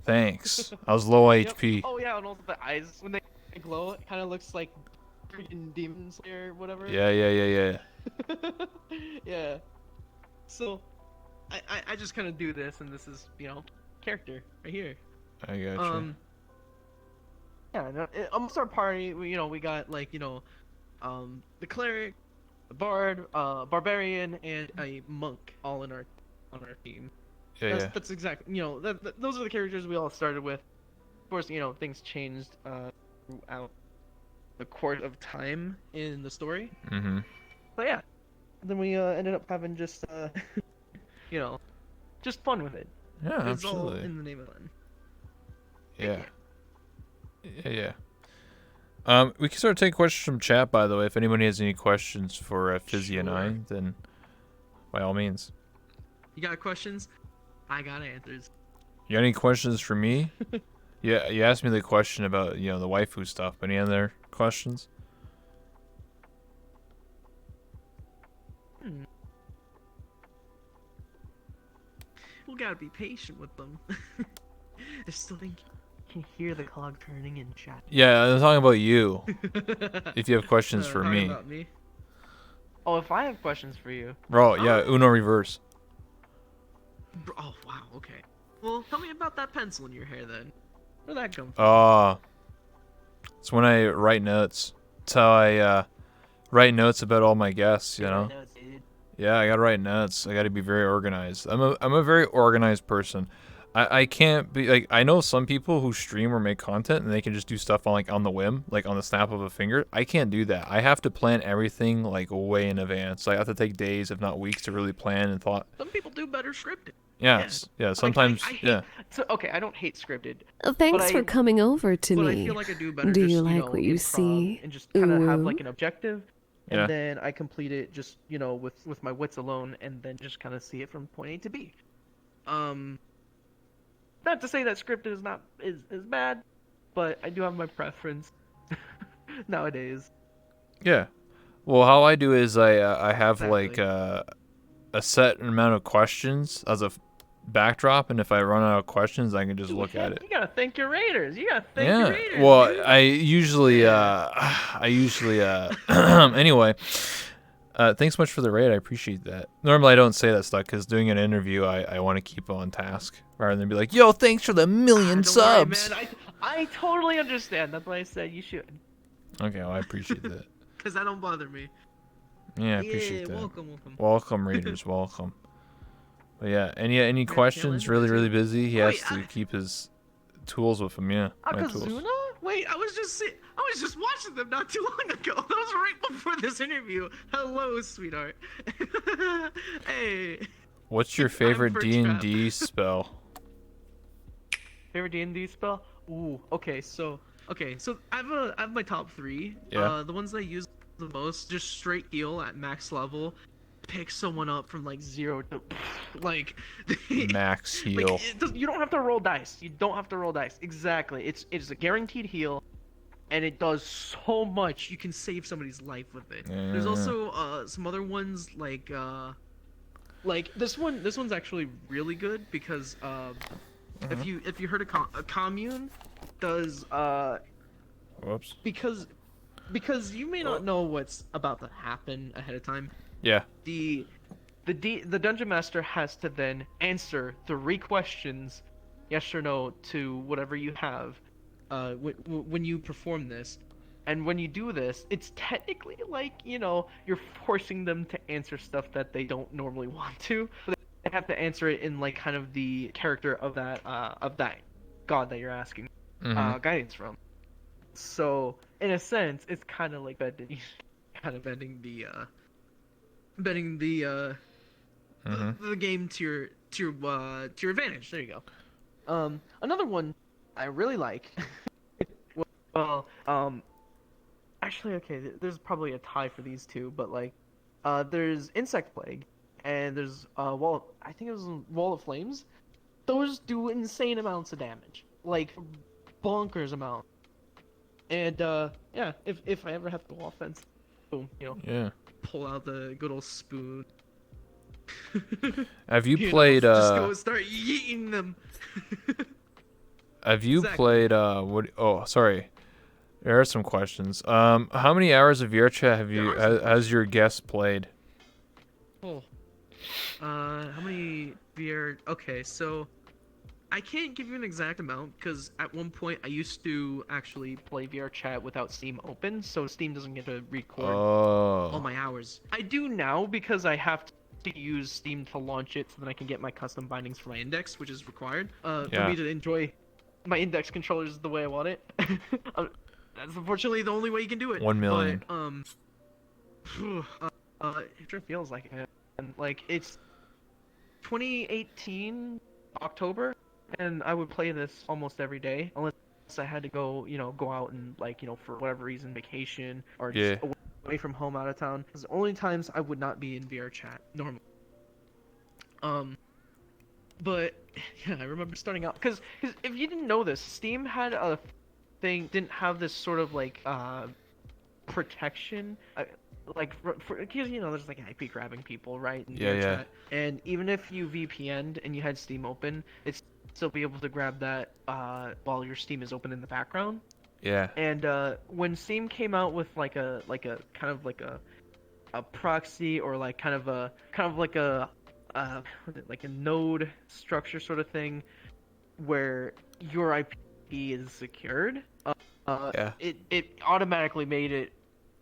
thanks. I was low Yep. HP. Oh yeah, and also the eyes when they I glow. It kind of looks like freaking Demon Slayer, or whatever. Yeah. Yeah. So, I just kind of do this, and this is character right here. I gotcha. Yeah. No, amongst our party, we got like the cleric, the bard, barbarian, and a monk all on our team. Yeah. That's exactly those are the characters we all started with. Of course, things changed throughout the course of time in the story. Mm-hmm. But yeah, then we ended up having just just fun with it. Yeah, It's all absolutely. in the name of fun. Yeah. We can start taking questions from chat, by the way. If anybody has any questions for Fizzy and I, then by all means. You got questions? I got answers. You got any questions for me? Yeah, you asked me the question about, the waifu stuff. Any other questions? We gotta be patient with them. I still think you can hear the clock turning in chat. Yeah, I'm talking about you. If you have questions for Talking me. about me. Oh, if I have questions for you. Bro, yeah, Uno reverse. Oh, wow, okay. Well, tell me about that pencil in your hair then. Where'd that come from? It's when I write notes. It's how I write notes about all my guests, you know? Notes, dude. Yeah, I gotta write notes. I gotta be very organized. I'm a very organized person. I can't be like, I know some people who stream or make content and they can just do stuff on the whim, like on the snap of a finger. I can't do that. I have to plan everything like way in advance. I have to take days, if not weeks, to really plan and thought. Some people do better scripted. Yes, yeah. Like, Sometimes, I hate, yeah. So, okay, I don't hate scripted. Thanks But for coming over to But I me. feel like I do better Do just, you like what you improv see? and just kind of have Ooh. like an objective, and Yeah. then I complete it just, with my wits alone, and then just kind of see it from point A to B. Not to say that scripted is bad, but I do have my preference nowadays. Yeah. Well, how I do is I have like Exactly. a set amount of questions as a backdrop, and if I run out of questions, I can just look at it. You gotta thank your raiders. You gotta thank your raiders. Well, dude. I usually anyway. Thanks much for the raid. I appreciate that. Normally, I don't say that stuff because doing an interview, I want to keep on task rather than be like, "Yo, thanks for the million Don't worry, subs." man. I totally understand. That's why I said you should. Okay, well, I appreciate that. Cause that don't bother me. Yeah, I appreciate that. Welcome. Welcome, readers. Welcome. But yeah, any questions? chilling, Really busy. busy. He Wait, has to keep his tools with him. Yeah, my tools. Akazuna? Wait, I was just watching them not too long ago. That was right before this interview. Hello, sweetheart. Hey. What's your I'm favorite Furtrap. D&D spell? Favorite D&D spell? Ooh, okay, so I have my top 3. Yeah. The ones that I use the most, just straight heal at max level. Pick someone up from like 0 to like Max heal. you don't have to roll dice. You don't have to roll dice. Exactly. It's a guaranteed heal, and it does so much. You can save somebody's life with it. There's Yeah. also some other ones like this one. This one's actually really good because if you heard a commune does Whoops. because you may not know what's about to happen ahead of time. Yeah. The dungeon master has to then answer 3 questions, yes or no, to whatever you have, when you perform this, and when you do this, it's technically like you're forcing them to answer stuff that they don't normally want to. But they have to answer it in like kind of the character of that god that you're asking guidance from. So in a sense, it's kind of like bending the game to your advantage. There you go. Another one I really like. Well, actually, okay, there's probably a tie for these two, but like, there's Insect Plague, and there's I think it was Wall of Flames. Those do insane amounts of damage, like bonkers amount. And yeah, if I ever have to go offense, boom, Yeah. pull out the good old spoon. Have you know, played just go start yeeting them. Have you Exactly. played what? Oh, sorry. There are some questions. How many hours of VR chat has your guest played? Oh. How many VR? Okay, so I can't give you an exact amount because at one point I used to actually play VR chat without Steam open, so Steam doesn't get to record all my hours. I do now because I have to use Steam to launch it so that I can get my custom bindings for my index, which is required for Yeah. me to enjoy my index controllers the way I want it. That's unfortunately the only way you can do it. 1 million. But it sure feels like it. And like it's 2018 October, and I would play this almost every day unless I had to go, go out and for whatever reason, vacation or just away from home, out of town. It's the only times I would not be in VR chat normally. But yeah, I remember starting out because if you didn't know this, Steam had a thing, didn't have this sort of protection. Like because there's like IP grabbing people, right? In VR chat. And even if you VPN'd and you had Steam open, it's still be able to grab that while your Steam is open in the background. Yeah. And when Steam came out with like a kind of like a proxy or like kind of like a like a node structure sort of thing where your IP is secured, it automatically made it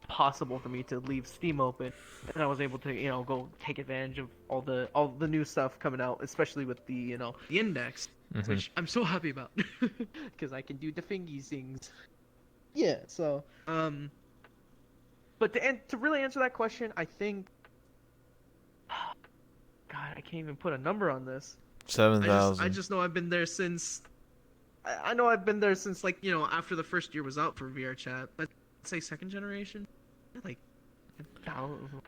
possible for me to leave Steam open, and I was able to go take advantage of all the new stuff coming out, especially with the the index, which I'm so happy about because I can do the thingy things. Yeah, so but to really answer that question, I think God, I can't even put a number on this. 7,000. I just know I've been there since. I know I've been there since after the first year was out for VR chat. Let's say second generation, like 10,000?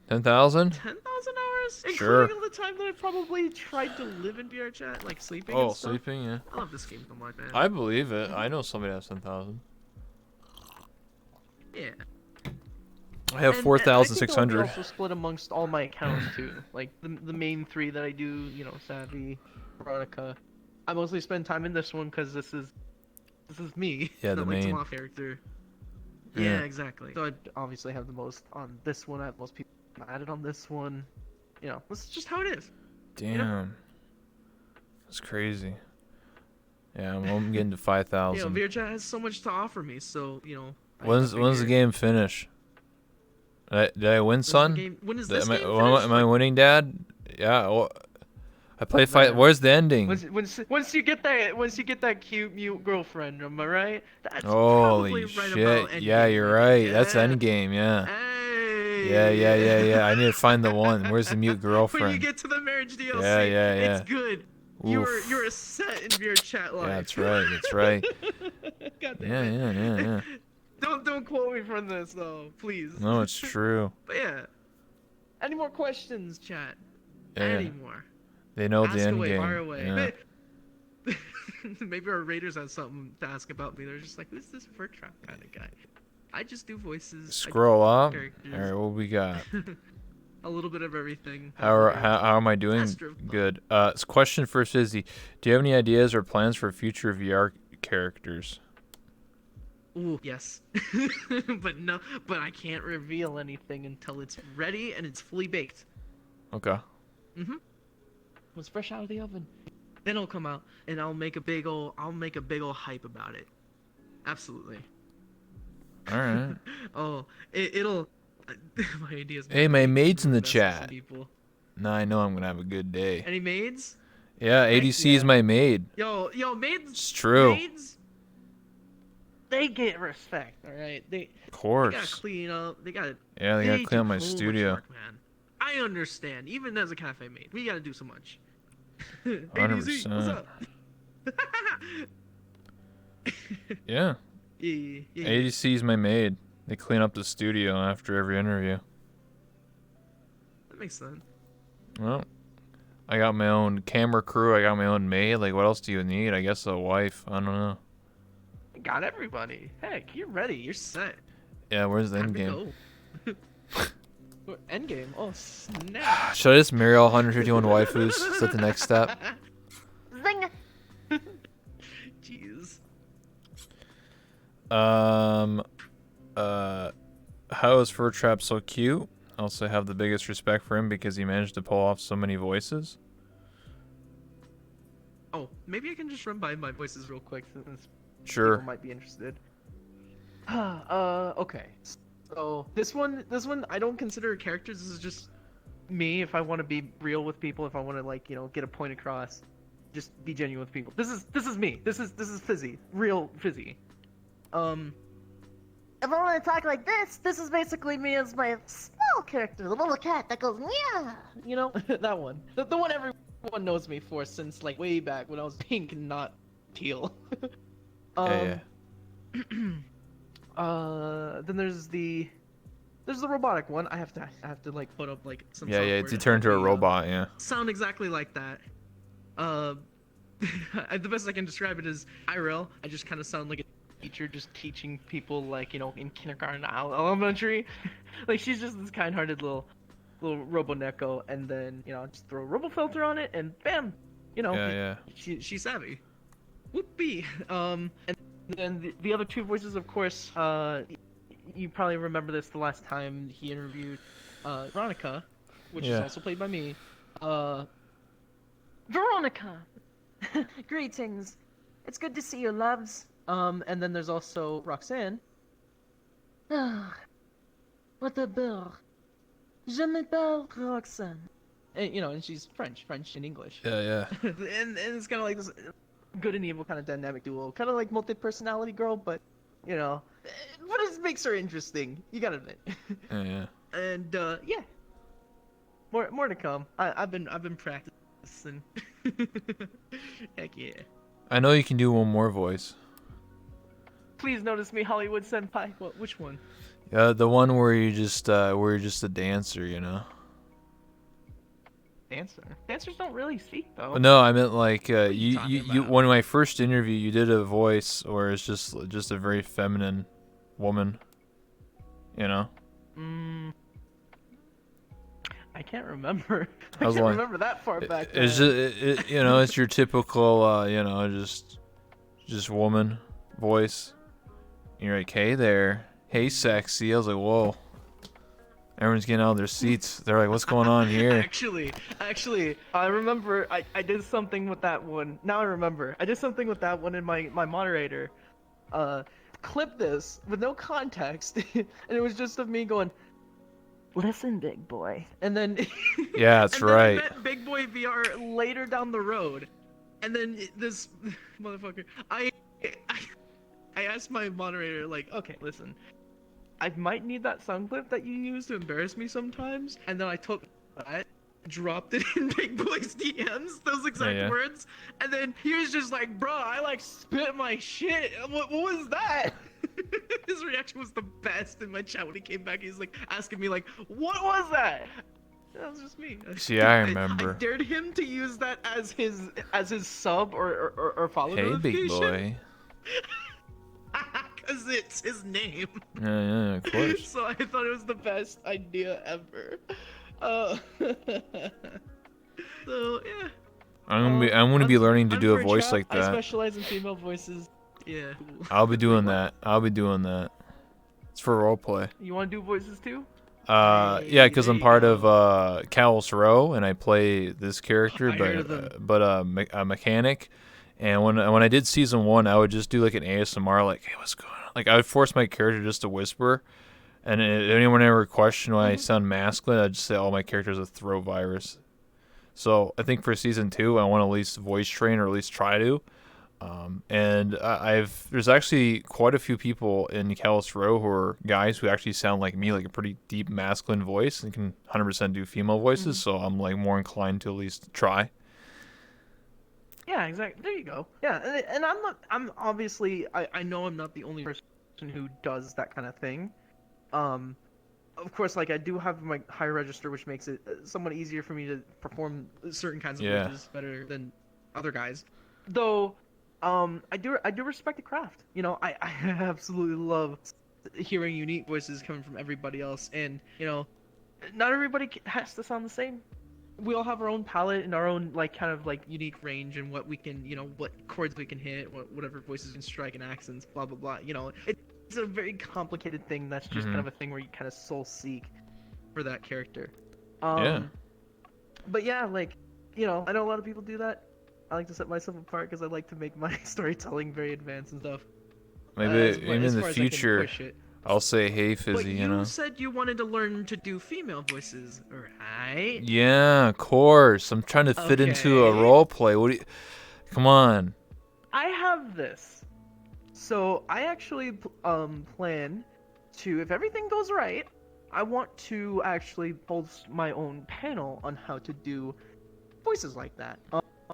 10,000 hours, Sure. including all the time that I probably tried to live in VR chat, like sleeping. Oh, and stuff. sleeping, yeah. I love this game so much, man. I believe it. I know somebody has 10,000. Yeah. I have 4,600. I also split amongst all my accounts too. Like the main three that I do, Savvy, Veronica. I mostly spend time in this one because this is me. Yeah, the main character. Yeah. Yeah, exactly. So I obviously have the most on this one. I have most people added on this one. This is just how it is. Damn. That's crazy. Yeah, I'm getting to 5,000. VRChat has so much to offer me, so When's the game finish? Did I win, son? When is this game am I winning, Dad? Yeah. Well, I play fight. Where's the ending? Once you get that cute mute girlfriend, am I right? That's Holy probably shit! Right about Yeah, you're right. Yeah. That's Endgame. Yeah. Hey. Yeah. I need to find the one. Where's the mute girlfriend? When you get to the marriage DLC, Yeah. it's good. You're a set in your chat life. Yeah, that's right. That's right. God damn it. Yeah. Don't quote me from this though, please. No, it's true. But yeah. Any more questions, chat? Yeah. Any more? They know Ask the end away, game. fire away. Yeah. Maybe our raiders have something to ask about me. They're just like, who's this Furtrap kind of guy? I just do voices. Scroll up. All characters. right, what we got? A little bit of everything. How am I doing? Master of Fun. Good. Question for Sizzy. Do you have any ideas or plans for future VR characters? Ooh, yes. but I can't reveal anything until it's ready and it's fully baked. Okay. It's fresh out of the oven. Then it'll come out and I'll make a big ol' hype about it. Absolutely. All right. It'll my ideas. Hey, my maid's in the Message chat. people. Now I know I'm gonna have a good day. Any maids? Yeah, ADC is my maid. Yo, maids. It's true. Maids, they get respect, all right. Of They course. gotta clean up. They gotta clean up my do so studio. much work, man. I understand. Even as a cafe maid, we gotta do so much. 100%. What's up? Yeah. Yeah. ADC is my maid. They clean up the studio after every interview. That makes sense. Well, I got my own camera crew. I got my own maid. Like, what else do you need? I guess a wife. I don't know. Got everybody. Heck, you're ready. You're set. Yeah, where's the Time end to game? go. End game. Oh snap. Should I just marry all 151 waifus? Is that the next step? Zing! Jeez. How is Furtrap so cute? Also have the biggest respect for him because he managed to pull off so many voices. Oh, maybe I can just run by my voices real quick since Sure. people might be interested. Okay. So this one, I don't consider characters. This is just me. If I want to be real with people, if I want to like get a point across, just be genuine with people. This is me. This is Fizzy, real Fizzy. If I want to talk like this is basically me as my small character, the little cat that goes, yeah. That one. The one everyone knows me for since like way back when I was pink and not teal. Yeah. Then there's the robotic one. I have to like put up like some Yeah, software to to turn to a help me, robot, yeah. sound exactly like that. The best I can describe it is IRL. I just kind of sound like a teacher just teaching people like in kindergarten, elementary. Like she's just this kind-hearted little Roboneko, and then just throw a robo filter on it, and bam, Yeah. she's savvy. Whoopee. And then the other two voices, of course, you probably remember this the last time he interviewed Veronica, which is also played by me. Veronica! Greetings. It's good to see you, loves. And then there's also Roxanne. What a beurre. Je m'appelle Roxanne. And, and she's French in English. Yeah. and it's kind of like this good and evil kind of dynamic duo. Kind of like multi-personality girl, but, but it makes her interesting. You gotta admit. Yeah. And, yeah. More to come. I've been practicing. Heck yeah. I know you can do one more voice. Please notice me, Hollywood senpai. Which one? Yeah, the one where you're just a dancer, Dancers don't really speak though. No, I meant like you you talking about? when my first interview you did a voice where it's just a very feminine woman. I can't remember. I I was can't like- remember that far back. It's just it's your typical just woman voice. And you're like, hey there, hey sexy. I was like, whoa. Everyone's getting out of their seats. They're like, what's going on here? Actually, I remember I did something with that one. Now I remember. I did something with that one in my moderator. Clip this with no context, and it was just of me going, "Listen, big boy," and then Yeah, that's and then I right. met Big Boy VR later down the road, and then this motherfucker, I asked my moderator like, "Okay, listen, I might need that sound clip that you use to embarrass me sometimes," and then I took that, dropped it in Big Boy's DMs, those exact Yeah. words, and then he was just like, "Bro, I like spit my shit. What was that?" His reaction was the best in my chat when he came back. He's like asking me like, "What was that?" That was just me. See, I remember. I dared him to use that as his sub or follow Hey, big notification. boy. Cause it's his name. Yeah, of course. So I thought it was the best idea ever. So yeah. I'm gonna be learning to do a voice like I that. specialize in female voices. Yeah. I'll be doing that. It's for roleplay. You want to do voices too? Yeah, because I'm part of Callus Row, and I play this character, I heard of them. but a mechanic. And when I did season 1, I would just do like an ASMR, like, hey, what's going on? Like, I would force my character just to whisper, and if anyone ever questioned why I sound masculine, I'd just say, oh, my character's a throat virus. So I think for season 2, I want to at least voice train, or at least try to. And there's actually quite a few people in Callus Row who are guys who actually sound like me, like a pretty deep masculine voice, and can 100% do female voices. So I'm like more inclined to at least try. Yeah, exactly. There you go. Yeah, and I'm obviously, I know I'm not the only person who does that kind of thing. Of course, like I do have my high register, which makes it somewhat easier for me to perform certain kinds of voices better than other guys. Though, I do respect the craft. I absolutely love hearing unique voices coming from everybody else, and not everybody has to sound the same. we all have our own palette and our own like kind of like unique range and what we can, what chords we can hit, whatever voices we can strike and accents, blah blah blah. It's a very complicated thing. That's just kind of a thing where you kind of soul seek for that character. Yeah. But yeah, like, I know a lot of people do that. I like to set myself apart because I like to make my storytelling very advanced and stuff. Maybe in the far as I can future, push it. I'll say, hey, But Fizzy, you said you wanted to learn to do female voices, right? Yeah, of course. I'm trying to fit into a Okay. role play. What do you... Come on. I have this. So I actually plan to, if everything goes right, I want to actually post my own panel on how to do voices like that.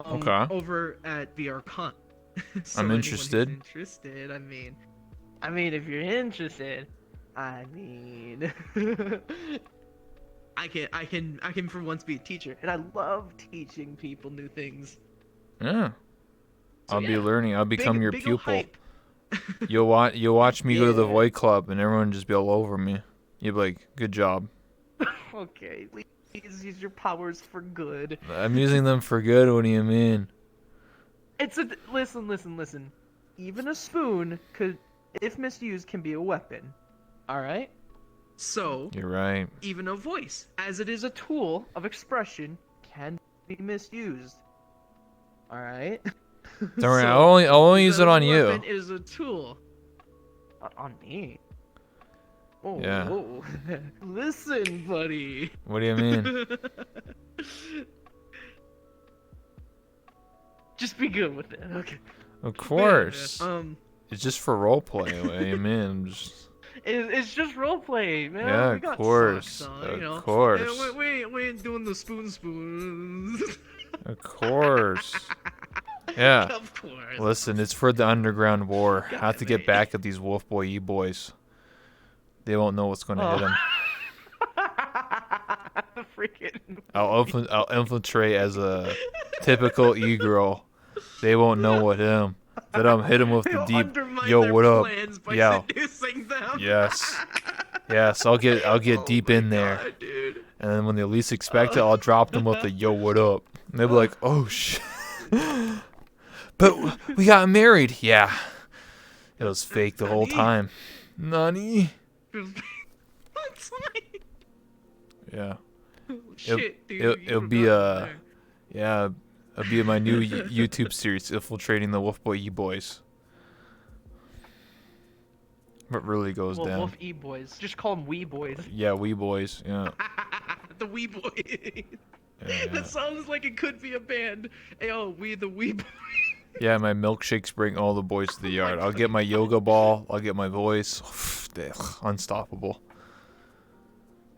Okay. Over at VRCon. So I'm anyone who's interested. interested, I mean, if you're interested, I mean, I can for once be a teacher, and I love teaching people new things. Yeah. So, I'll be yeah. learning. I'll become your Big ol' pupil. hype. You'll watch me go to the Yeah. Void Club, and everyone just be all over me. You'll be like, good job. Okay, please use your powers for good. I'm using them for good. What do you mean? Listen. Even a spoon could, if misused, can be a weapon. All right. So You're right. even a voice, as it is a tool of expression, can be misused. All right. Don't worry. So, I'll only use it on you. weapon is a tool. On me. Oh, Yeah. whoa. Listen, buddy. What do you mean? Just be good with it, okay? Of course. Yeah, It's just for role play. What do you mean? it's just roleplay, man. Yeah, we of got course. socks on, Of course. Yeah, we ain't doing the spoons. Of course. Yeah. Of course. Listen, it's for the underground war. I have to get mate. back at these Wolf Boy E-boys. They won't know what's going to hit them. Freaking. I'll infiltrate as a typical E-girl. They won't know what hit them. Then I'll hit them with the He'll deep, undermine yo, their what up? plans by Yeah. seducing them. Yes. Yes, I'll get Oh deep my in there. God, dude. And then when they least expect it, I'll drop them with the yo, what up? And they'll be like, oh, shit. But we got married. Yeah. It was fake the whole Nani? time. Nani? What's like? Yeah. Shit, dude. It'll you be forgot there. yeah, it'll be my new YouTube series, infiltrating the Wolf Boy E-boys. What really goes Well, down? Wolf E boys. Just call them Wee boys. Yeah, wee boys. Yeah. The Wee boys. Yeah. That sounds like it could be a band. Hey, oh, we the Wee boys. Yeah, my milkshakes bring all the boys to the Oh my yard. I'll God. get my yoga ball. I'll get my voice. Unstoppable.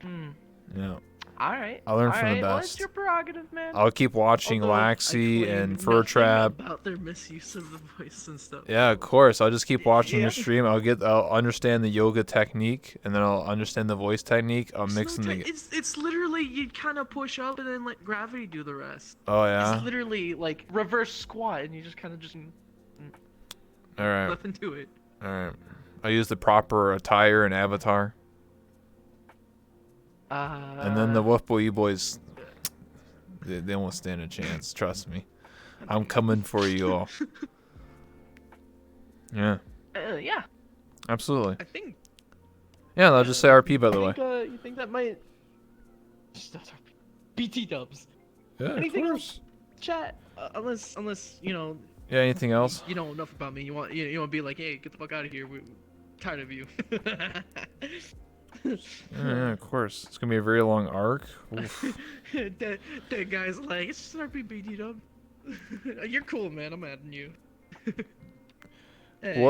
Yeah. All right. I learned from the Well, best. it's your prerogative, man. I'll keep watching Although I Laxi claim and nothing Furtrap. about their misuse of the voice and stuff. Yeah, of course. I'll just keep watching Yeah. your stream. I'll understand the yoga technique, and then I'll understand the voice technique. I'm It's mixing no the. it's literally you kind of push up and then let gravity do the rest. Oh yeah. It's literally like reverse squat and you just kind of just All right. nothing to it. All right. I use the proper attire and avatar, and then the Wolf Boy boys. They won't stand a chance. Trust me. I'm coming for you all. Yeah. Yeah, Absolutely. I think. Yeah. I'll just say RP by the way. You think that might? Just that's RP. BT dubs. Yeah. Anything else? Chat. Unless Yeah. Anything else? you know enough about me. You want to be like, hey, get the fuck out of here. We're tired of you. Yeah, of course. It's gonna be a very long arc. Oof. that guy's like, it's just an RP BT dub. You're cool, man. I'm adding you. Hey.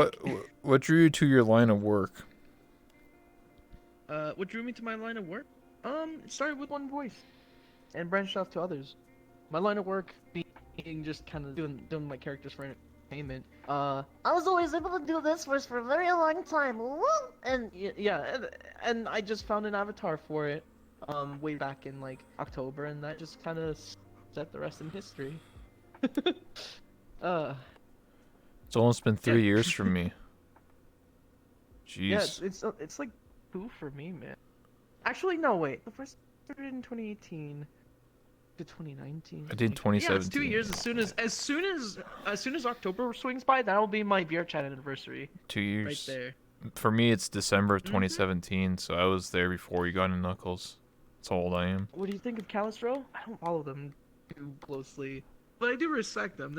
What drew you to your line of work? What drew me to my line of work? It started with one voice, and branched off to others. My line of work being just kind of doing my characters for entertainment. I was always able to do this for a very long time. Woo! And yeah, and I just found an avatar for it, way back in like October, and that just kind of set the rest in history. It's almost been 3 years from me. Jeez. Yeah, it's like 2 for me, man. Actually, no, wait. The first started in 2018. to 2019. I did 2020. Yeah, it's 2 2017. years. As soon as October swings by, that'll be my VR chat anniversary. 2 years. Right there. For me, it's December of Mhm. 2017, so I was there before you got into Knuckles. That's how old I am. What do you think of Calistro? I don't follow them too closely, but I do respect them.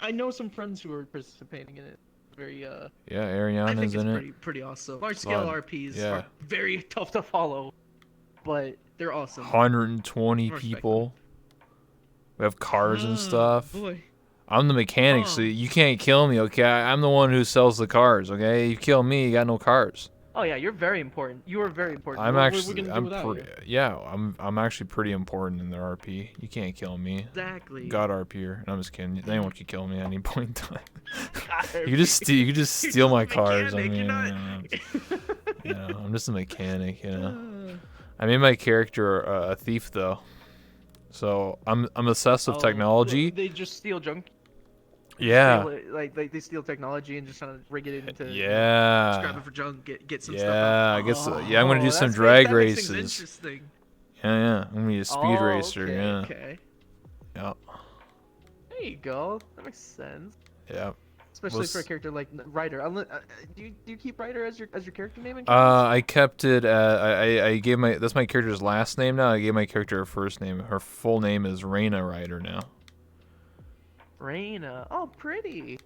I know some friends who are participating in it. Very Yeah, I Ariana's think it's in it. pretty awesome. Large scale Fun. RPs Yeah. are very tough to follow, but they're awesome. 120 Respect people. We have cars and Ah, stuff. Boy. I'm the mechanic, so you can't kill me, okay? I'm the one who sells the cars, okay? You kill me, you got no cars. Oh yeah, you're very important. You are very important. I'm What are we actually, gonna do I'm without pretty, you? yeah, I'm actually pretty important in the RP. You can't kill me. Exactly. God RPer. I'm just kidding. Anyone can kill me at any point in time. God, You could just You're steal just my a cars. I mechanic, mean, you're not- I'm just a mechanic. I made my character a thief though, so I'm obsessed with Oh, technology. They just steal junk. Yeah. Steal it, like they steal technology and just kind of rig it into. Yeah. Scrap it for junk. Get some stuff Yeah, out. I guess. Yeah, I'm gonna do some that drag makes things races. interesting. Yeah. I'm gonna be a speed racer. Okay, Yeah. Okay. Yeah. There you go. That makes sense. Yeah. Especially for a character like Ryder. Do you keep Ryder as your character name in games? I kept it. I gave that's my character's last name now. I gave my character her first name. Her full name is Raina Ryder now. Raina. Oh, pretty.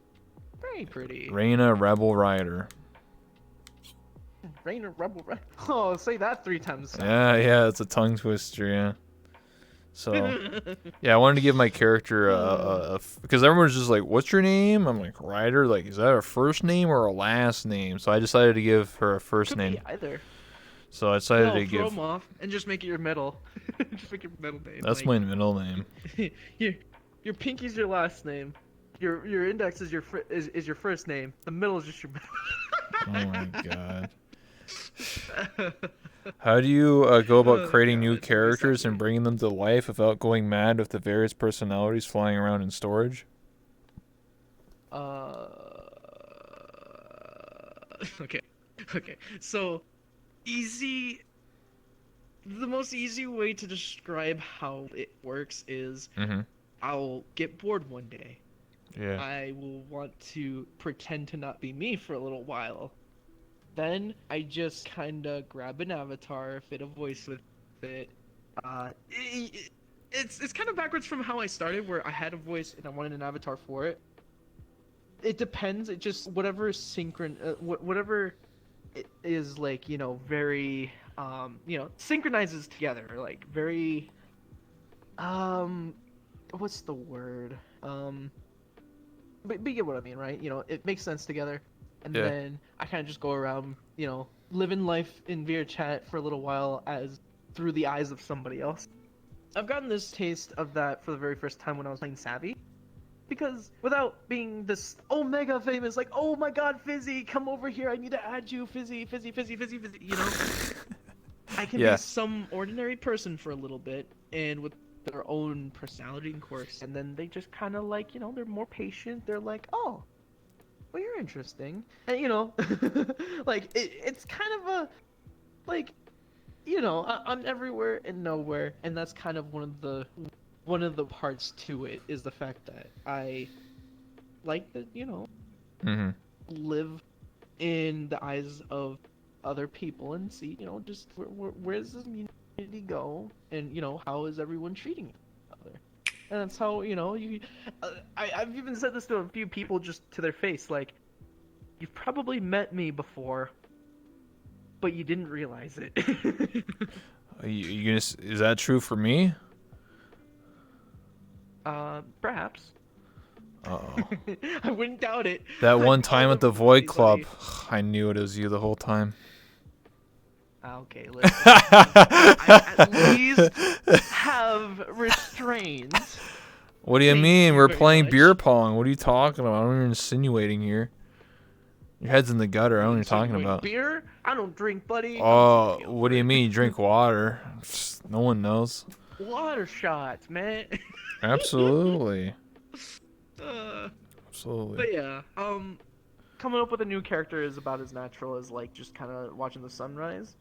Very pretty. Raina Rebel Rider. Raina Rebel. Oh, say that 3 times. Yeah, it's a tongue twister, yeah. So, yeah, I wanted to give my character because everyone's just like, "What's your name?" I'm like, "Ryder." Like, is that a first name or a last name? So I decided to give her a first Could name. be either. So I decided to Throw give. them off and just make it your middle. Just make your middle name. That's my middle name. Your pinky's your last name. Your index is is your first name. The middle is just your Oh my god. How do you go about creating new characters and bringing them to life without going mad with the various personalities flying around in storage? Okay. Okay. So, easy. The most easy way to describe how it works is I'll get bored one day. Yeah. I will want to pretend to not be me for a little while. Then I just kind of grab an avatar, fit a voice with it. It's kind of backwards from how I started, where I had a voice and I wanted an avatar for it. It depends. It just whatever whatever it is like, very synchronizes together, like very what's the word? But you get what I mean, right? It makes sense together. And Yeah. then I kind of just go around, living life in VR chat for a little while as through the eyes of somebody else. I've gotten this taste of that for the very first time when I was playing Savvy. Because without being this mega famous, like, oh my god, Fizzy, come over here, I need to add you, Fizzy, Fizzy, Fizzy, Fizzy, Fizzy, I can be some ordinary person for a little bit, and with their own personality and quirks, and then they just kind of like, they're more patient, they're like, oh, well, you're interesting. And, like, it's kind of a, like, I'm everywhere and nowhere, and that's kind of one of the parts to it, is the fact that I like that, live in the eyes of other people and see, just where does this community go, and, how is everyone treating each other? And that's how, I've even said this to a few people just to their face, like, you've probably met me before, but you didn't realize it. Is that true for me? Perhaps. Uh-oh. I wouldn't doubt it. That one time at the Void Club, Buddy. I knew it was you the whole time. Okay, listen. I at least have restraints. What do you Thank mean? you We're very playing much. beer pong. What are you talking about? I don't know what you're insinuating here. Your head's in the gutter. I don't know what you're talking Wait, about. Beer? I don't drink, buddy. Oh, what do you mean? You drink water? No one knows. Water shots, man. Absolutely. But Absolutely. yeah, coming up with a new character is about as natural as like just kind of watching the sunrise.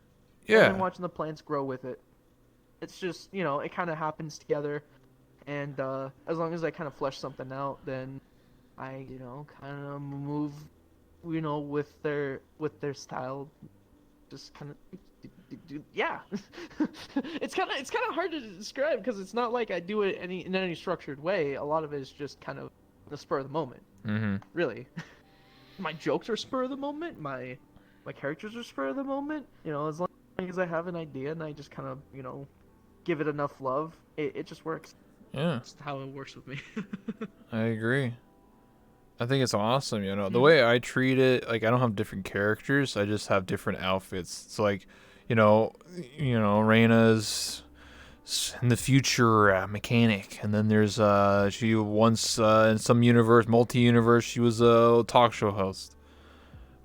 And then Yeah. watching the plants grow with it. It's just, it kind of happens together. and as long as I kind of flesh something out, then I kind of move with their style, just kind of yeah. It's kind of hard to describe because it's not like I do it in any structured way. A lot of it is just kind of the spur of the moment, really. My jokes are spur of the moment, my characters are spur of the moment, as long as I have an idea and I just kind of give it enough love, it just works. Yeah, That's how it works with me. I agree. I think it's awesome, the way I treat it, like I don't have different characters, I just have different outfits. It's like, Reina's in the future mechanic, and then there's she once in some multi-universe she was a talk show host.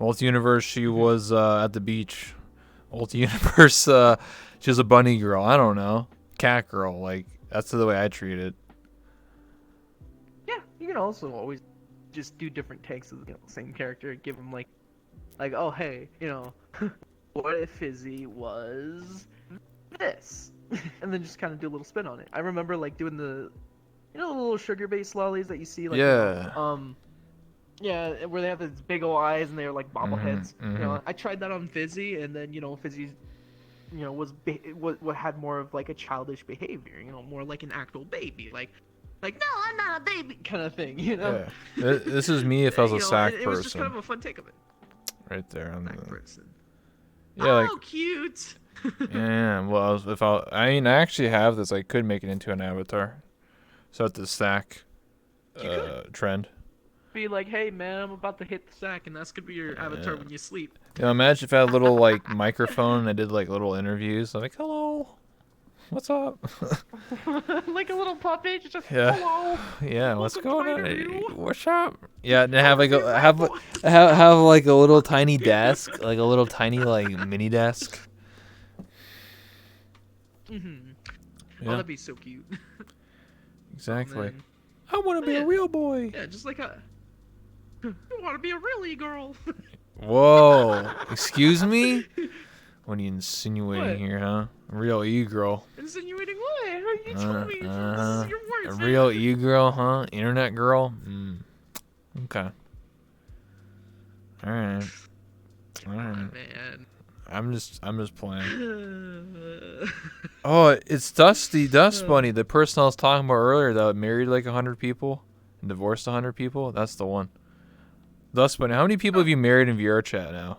Multi-universe she was at the beach. Multi-universe she was a bunny girl. I don't know, cat girl. Like that's the way I treat it. Yeah, you can also always just do different takes of the same character, give them like oh hey, what if Fizzy was this, and then just kind of do a little spin on it. I remember like doing the the little sugar-based lollies that you see like yeah, where they have these big old eyes and they're like bobbleheads. I tried that on Fizzy, and then Fizzy what had more of like a childish behavior, more like an actual baby, like no, I'm not a baby kind of thing, Yeah. This is me if I was a sack person. It was just kind of a fun take of it. Right there on Sack the person. Yeah, like Cute. yeah. Well, I actually have this. I could make it into an avatar. So at the sack trend. Be like, hey man, I'm about to hit the sack, and that's gonna be your avatar when you sleep. Imagine if I had a little like microphone and I did like little interviews. Like, hello, what's up? Like a little puppet, just Yeah. hello. Yeah, what's Welcome going to on? my interview. What's up? Yeah, and have like have like a little tiny desk, like a little tiny like mini desk. Yeah. Yeah. Oh, that'd be so cute. Exactly. Man. I want to be a real boy. Yeah, just like a. You want to be a really girl? Whoa! Excuse me? What are you insinuating What? here, huh? A real e-girl. Insinuating what? You told me. This is your A words. real e-girl, huh? Internet girl? Okay. Alright. Man. I'm just playing. Oh, it's Dusty Dust Bunny, the person I was talking about earlier that married like 100 people and divorced 100 people. That's the one. Dust Bunny. How many people have you married in VR chat now?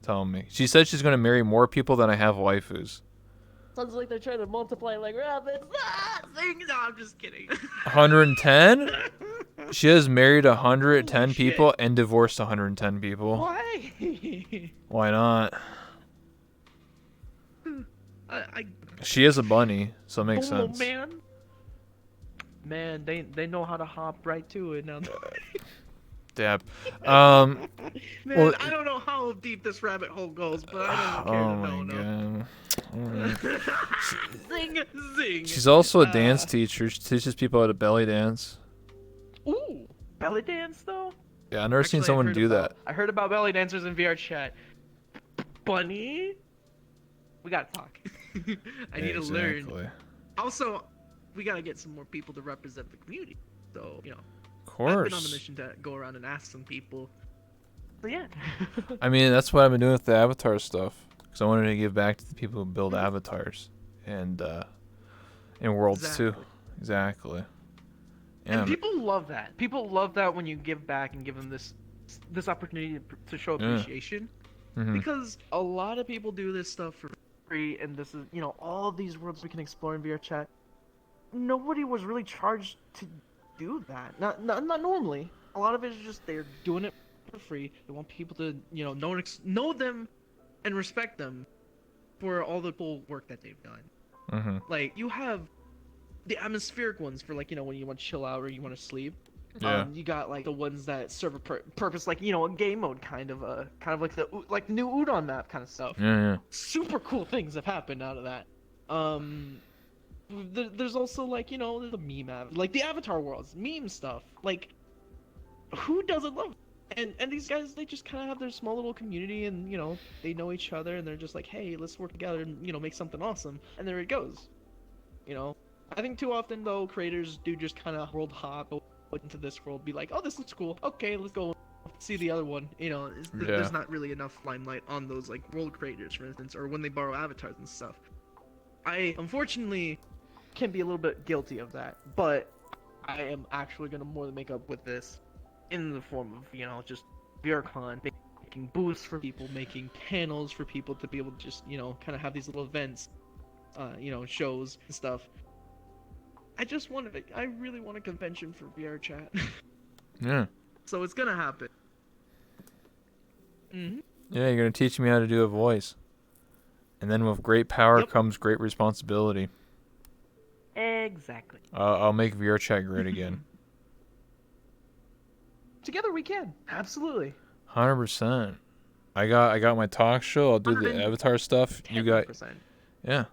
Tell me. She said she's gonna marry more people than I have waifus. Sounds like they're trying to multiply like rabbits. No, I'm just kidding. 110? She has married 110 people and divorced 110 people. Why? Why not? I She is a bunny, so it makes oh, sense. Man, they know how to hop right to it now. Dab. Man, Well, I don't know how deep this rabbit hole goes, but I don't care oh to my know. god. Zing, zing. She's also a dance teacher. She teaches people how to belly dance. Ooh, belly dance though? Yeah, I've never seen Actually, I someone heard do about- that. I heard about belly dancers in VR chat. Bunny? We gotta talk. I need to learn. Exactly. Also, we gotta get some more people to represent the community. So, Of I've been on a course. mission to go around and ask some people. So yeah. I mean, that's what I've been doing with the avatar stuff. Because I wanted to give back to the people who build avatars. And in worlds too. Exactly. Yeah. And people love that. People love that when you give back and give them this opportunity to show appreciation. Mhm. Because a lot of people do this stuff for free, and this is, all these worlds we can explore in VR chat. Nobody was really charged to do that. Not normally. A lot of it is just they're doing it for free. They want people to, know them and respect them for all the cool work that they've done. Mhm. Like, you have the atmospheric ones for, like, when you want to chill out or you want to sleep. Yeah. You got like the ones that serve a purpose, like a game mode kind of like the new Udon map kind of stuff. Yeah. Super cool things have happened out of that. There's also like the meme app, like the Avatar worlds, meme stuff. Like, who doesn't love it? And these guys, they just kind of have their small little community, and they know each other, and they're just like, hey, let's work together and make something awesome. And there it goes. I think too often though creators do just kind of world hop into this world, be like, oh, this looks cool. Okay, let's go see the other one. You know, there's not really enough limelight on those like world creators, for instance, or when they borrow avatars and stuff. I unfortunately can be a little bit guilty of that, but I am actually gonna more than make up with this in the form of, you know, just VRCon, making booths for people, making panels for people to be able to just, you know, kind of have these little events, you know, shows and stuff. I really want a convention for VR chat. Yeah. So it's gonna happen. Mm-hmm. Yeah, you're gonna teach me how to do a voice, and then with great power Yep. comes great responsibility. Exactly. I'll make VRChat great again. Together we can. Absolutely. 100%. I got my talk show. I'll do the avatar stuff. You got 10%. yeah.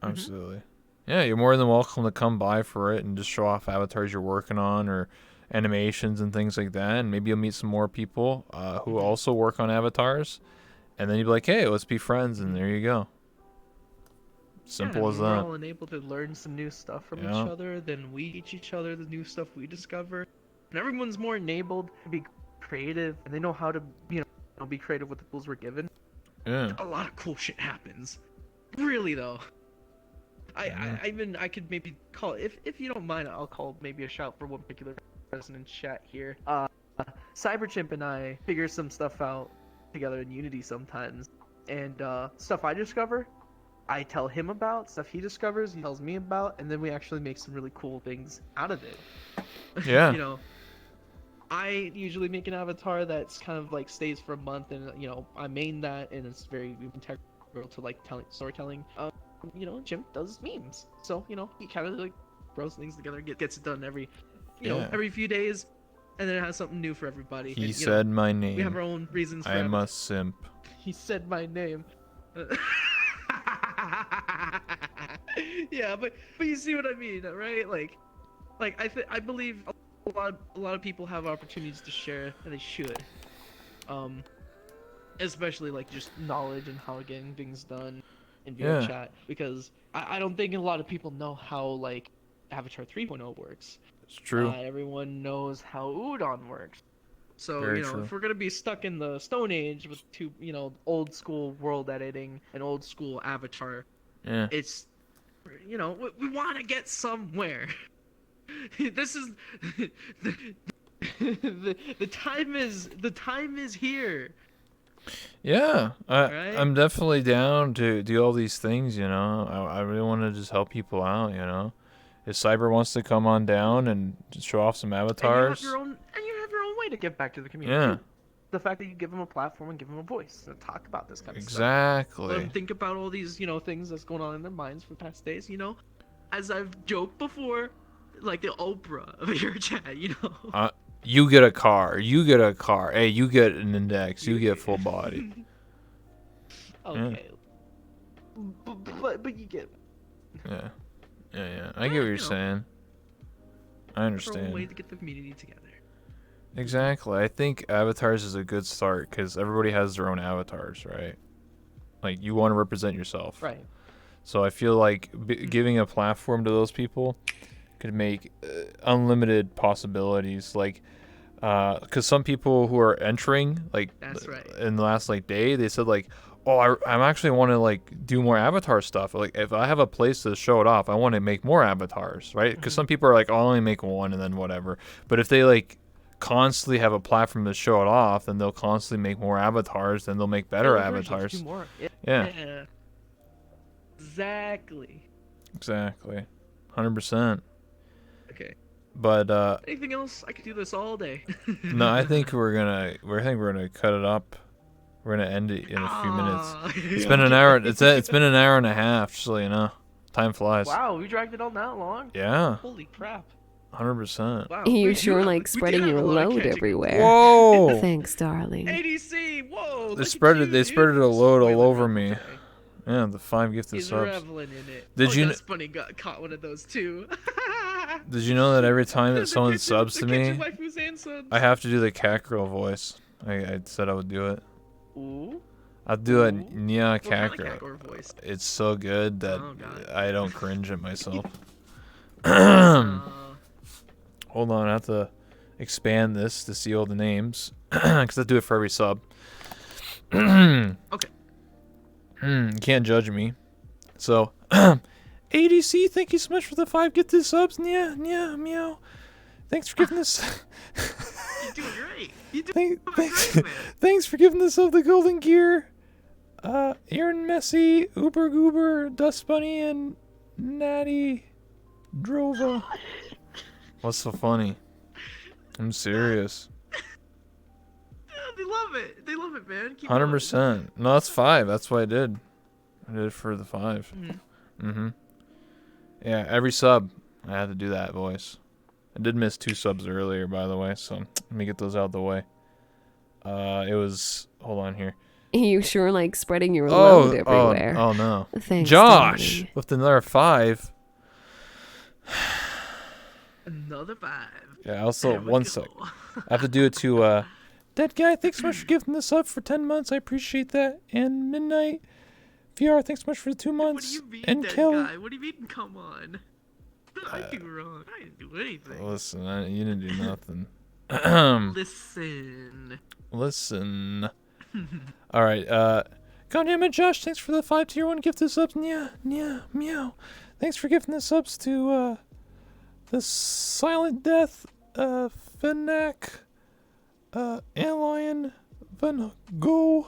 Absolutely. Yeah, you're more than welcome to come by for it and just show off avatars you're working on or animations and things like that. And maybe you'll meet some more people who also work on avatars. And then you'll be like, hey, let's be friends. And there you go. Simple as we're that. all enabled to learn some new stuff from Yeah. each other. Then we teach each other the new stuff we discover. And everyone's more enabled to be creative. And they know how to, you know, be creative with the tools we're given. Yeah. A lot of cool shit happens. Really, though. I could maybe call, if you don't mind, I'll call maybe a shout for one particular person in chat here. Cyberchimp and I figure some stuff out together in Unity sometimes, and stuff I discover, I tell him about. Stuff he discovers, he tells me about, and then we actually make some really cool things out of it. Yeah. You know, I usually make an avatar that's kind of like stays for a month, and you know, I main that, and it's very integral to like storytelling. You know, Jim does memes, so you know he kind of like throws things together, gets it done every, you know, every few days, and then it has something new for everybody. He and, said know, my name. we have our own reasons for I'm a simp. He said my name. Yeah, but you see what I mean, right? Like I believe a lot of people have opportunities to share, and they should. Especially like just knowledge and how getting things done in VR chat, because I don't think a lot of people know how like Avatar 3.0 works. It's true. Everyone knows how Udon works. So, Very you know, true. if we're gonna be stuck in the Stone Age with you know, old school world editing and old school Avatar, Yeah. it's, you know, we want to get somewhere. This is the time is here. Yeah, Right? I'm definitely down to do all these things, you know. I really want to just help people out, you know. If Cyber wants to come on down and just show off some avatars. And you have your own way to give back to the community. Yeah. Too. The fact that you give them a platform and give them a voice to talk about this kind of stuff. Exactly. Let them think about all these, you know, things that's going on in their minds for the past days, you know. As I've joked before, like the Oprah of your chat, you know. You get a car. You get a car. Hey, you get an index. You get full body. Okay. But you get Yeah. Yeah. I get what you're saying. I a way understand. to get the community together. Exactly. I think avatars is a good start because everybody has their own avatars, right? Like, you want to represent yourself. Right. So I feel like giving a platform to those people could make unlimited possibilities. Like, because some people who are entering, like, That's right. in the last like day, they said like, oh, I'm actually want to like do more avatar stuff. Like, if I have a place to show it off, I want to make more avatars, right? Because some people are like, I'll only make one and then whatever. But if they like constantly have a platform to show it off, then they'll constantly make more avatars, then they'll make better avatars. Do more. Yeah. Exactly. 100%. Okay. But Anything else? I could do this all day. no, I think we're gonna cut it up. We're gonna end it in a few minutes. It's been an hour. It's been an hour and a half. Just so you know, time flies. Wow, we dragged it all that long. Yeah, Holy crap! 100%. Wow. You we sure do like we spreading did have your a lot of load catching. everywhere. Whoa! Thanks, darling. ADC. Whoa. They spread it a load all over me. Okay. Yeah, the 5 gifted He's subs. reveling in it. Did you That's funny. Got caught one of those too. Did you know that every time that someone The subs to kitchen me, waifus and subs. I have to do the cat girl voice? I said I would do it. Ooh. I'll do a Ooh. Nya What kind of Kakra. Kakor voice? It's so good that Oh, God. I don't cringe at myself. Uh, Hold on, I have to expand this to see all the names. Because I do it for every sub. okay. You can't judge me. So, ADC, thank you so much for the 5 gifted subs. Yeah, meow. Thanks for giving this. You're doing great. You're doing Thanks, great, man. thanks for giving this up the golden gear. Aaron Messi, Uber Goober, Dust Bunny, and Natty Drova. What's so funny? I'm serious. Yeah, they love it. They love it, man. Keep going. 100%. No, that's 5. That's what I did. I did it for the 5. Yeah, every sub, I had to do that voice. I did miss 2 subs earlier, by the way, so let me get those out of the way. It was... Hold on here. You sure like spreading your load everywhere. Oh no. Thanks, Josh! darling. With another 5. Another 5. Yeah, also, There we one go. sec. I have to do it to, Dead Guy, thanks so much for giving this up for 10 months. I appreciate that. And Midnight VR, thanks so much for the 2 What months. do you mean, And dead Kelly. guy? What do you mean, come on? What did I do wrong? I didn't do anything. Listen, you didn't do nothing. Listen. Listen. Alright, goddammit, Josh, thanks for the 5 tier 1 gift subs. Yeah, meow. Thanks for gifting the subs to, the Silent Death, Fenac, Alien, Van Gogh,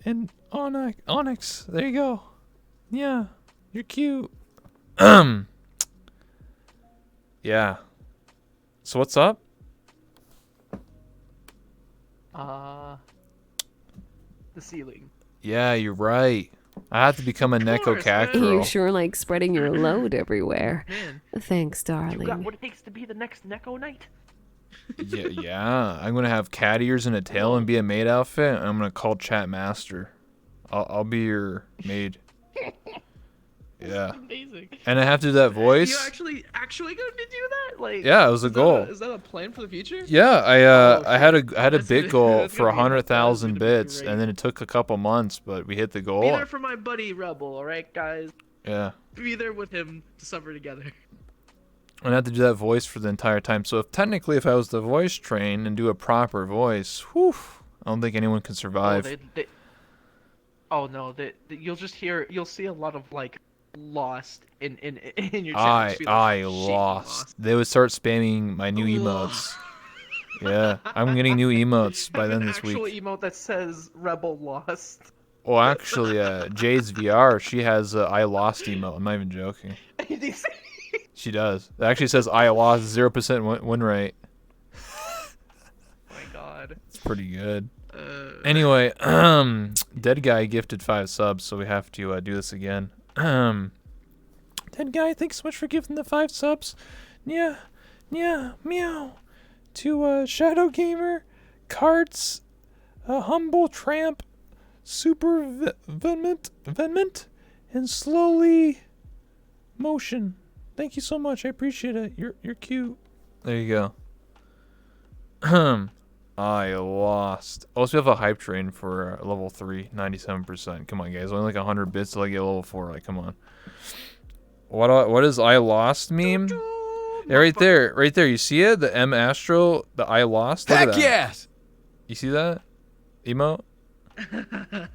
and Onyx. There you go. Yeah, you're cute. Yeah. So what's up? The ceiling. Yeah, you're right. I have to become a Neko course, Cat man. girl. You sure like spreading your load everywhere. Man, Thanks, you got darling. what it takes to be the next Neko Knight. Yeah. I'm gonna have cat ears and a tail and be a maid outfit. And I'm gonna call Chat Master. I'll be your maid. Yeah. Amazing. And I have to do that voice. You actually going to do that? Like, Yeah, it was a is goal. Is that a plan for the future? Yeah, Oh, I had a That's bit gonna- goal that's for gonna be- 100,000 that's gonna be bits, great. and then it took a couple months, but we hit the Be goal. there for my buddy Rebel, alright, guys? Yeah, Be there with him to suffer together. and I had to do that voice for the entire time. So technically, if I was to voice train and do a proper voice, whew, I don't think anyone can survive. Oh no, you'll just hear, you'll see a lot of like lost in your chat. I Just be like, "Shit, lost. They would start spamming my new Ugh. emotes. Yeah, I'm getting new emotes by Have then an this actual week. emote that says Rebel lost. Well, actually, Jade's VR, she has a I lost emote. I'm not even joking. She does. It actually says I lost 0% win rate. Oh my god. It's pretty good. Anyway, Dead Guy gifted 5 subs, so we have to do this again. Dead Guy, thanks so much for gifting the 5 subs. Yeah, meow. To Shadow Gamer, Carts, Humble Tramp, Super Venment, and Slowly Motion. Thank you so much. I appreciate it. You're cute. There you go. I lost. Also, we have a hype train for level 3, 97%. Come on, guys. Only like 100 bits till I get level 4. Like, come on. What is I lost meme? Yeah, right there. You see it? The M Astro, the I lost. Look at Heck that. yes! You see that? Emote?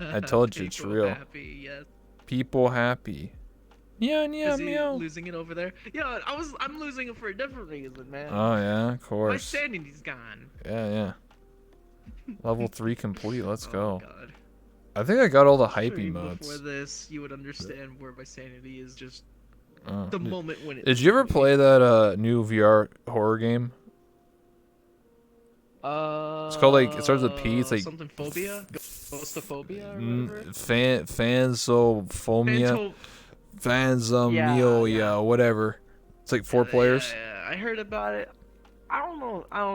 I told you, it's People real. Happy, yes. People happy. Yeah, Is he meow. losing it over there? Yeah, I'm losing it for a different reason, man. Oh, yeah, of My course. sanity's gone. Yeah. Level 3 complete. Let's go. Oh god. I think I got all the Sure, hype even emotes. Before this, you would understand where my sanity is just Oh. the moment when it. Did you ever play that new VR horror game? It's called like it starts with P. It's like something phobia, ghostophobia, or N- whatever. Fansophobia, Fanzomnia, whatever. It's like 4 players. Yeah, I heard about it. I don't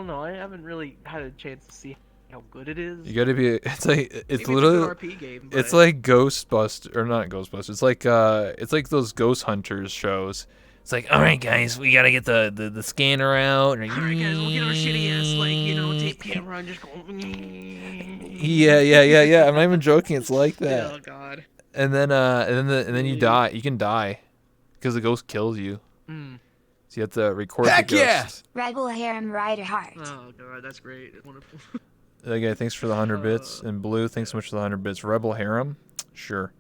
know. I haven't really had a chance to see how good it is. You gotta be. It's like Maybe it's a literally. good RP game. It's but- like Ghostbusters or not Ghostbusters. It's like those Ghost Hunters shows. It's like, all right, guys, we gotta get the scanner out. Alright, guys, we'll get our shitty ass, like, tape camera and just go. Yeah. I'm not even joking. It's like that. Oh God. And then you die. You can die because the ghost kills you. Mm. So you have to record the ghost. Rebel Harem Rider Heart. Oh God, that's great. It's wonderful. That guy, thanks for the 100 bits. And Blue, thanks so much for the 100 bits. Rebel Harem? Sure.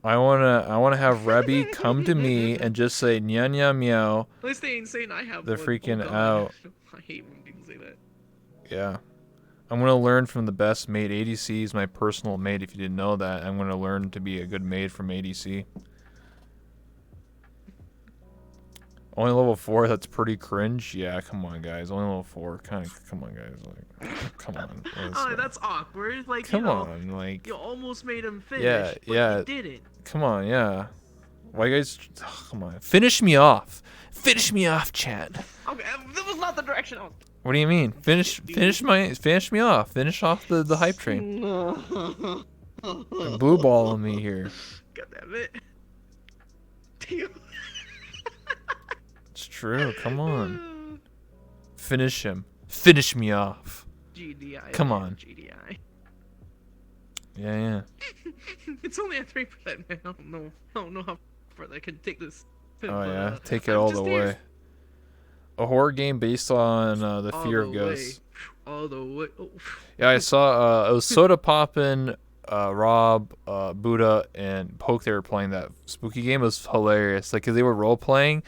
I wanna have Rebby come to me and just say nya nya meow. At least they ain't saying I have They're one. freaking God. out. I hate when people say that. Yeah. I'm gonna learn from the best maid. ADC is my personal maid. If you didn't know that, I'm gonna learn to be a good maid from ADC. Only level 4. That's pretty cringe. Yeah, come on, guys. Only level 4. Come on, guys. Like, come on. Oh, that's awkward. Like, Come you know, on, like. you almost made him finish, Yeah, but yeah. you didn't. Come on, yeah. Why you guys? Oh, come on. Finish me off. Finish me off, Chad. Okay, that was not the direction I was. What do you mean? Finish me off. Finish off the hype train. Blue balling me here. God damn it. Damn. It's true. Come on. Finish him. Finish me off. GDI. Come on. GDI. Yeah. It's only at 3%, man. I don't know how far I can take this. Oh yeah. Take it all the way. A horror game based on the fear of ghosts. All the way. Oh. Yeah, I saw. It was Soda Poppin', Rob, Buddha, and Poke. They were playing that spooky game. It was hilarious. Like, 'cause they were role playing,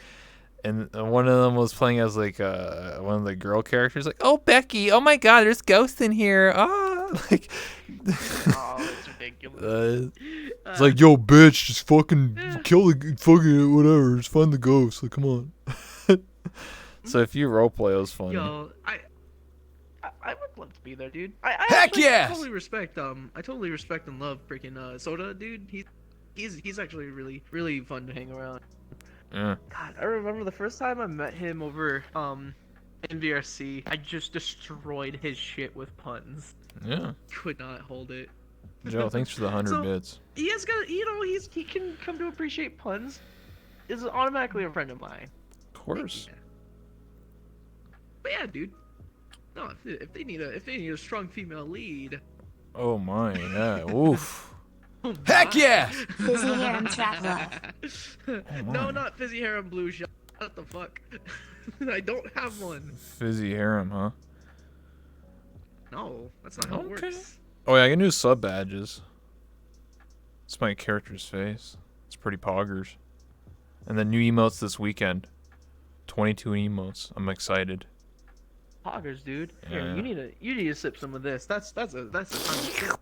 and one of them was playing as like one of the girl characters. Like, oh Becky, oh my God, there's ghosts in here. Ah, like. Oh, it's ridiculous. It's like, yo, bitch, just fucking kill the fucking whatever. Just find the ghost. Like, come on. So if you roleplay, it was funny. Yo, I would love to be there, dude. I Heck actually yes! totally respect I totally respect and love freaking Soda, dude. He's actually really fun to hang around. Yeah. God, I remember the first time I met him over in VRC. I just destroyed his shit with puns. Yeah. Could not hold it. Joe, thanks for the 100 So, bits. He has got, you know, he can come to appreciate puns. Is automatically a friend of mine. Of course. Yeah. But yeah, dude. No, if they need a strong female lead. Oh my, yeah. Oof. Oh Heck my. yeah! Fizzy Harem Trap Love. No, not fizzy hair and blue. Shut the fuck. I don't have one. Fizzy harem, huh? No, that's not how it Okay. works. Oh yeah, I can do sub badges. It's my character's face. It's pretty poggers. And then new emotes this weekend. 22 emotes. I'm excited. Poggers, dude. Here, Yeah. you need to sip some of this. That's a time to sip.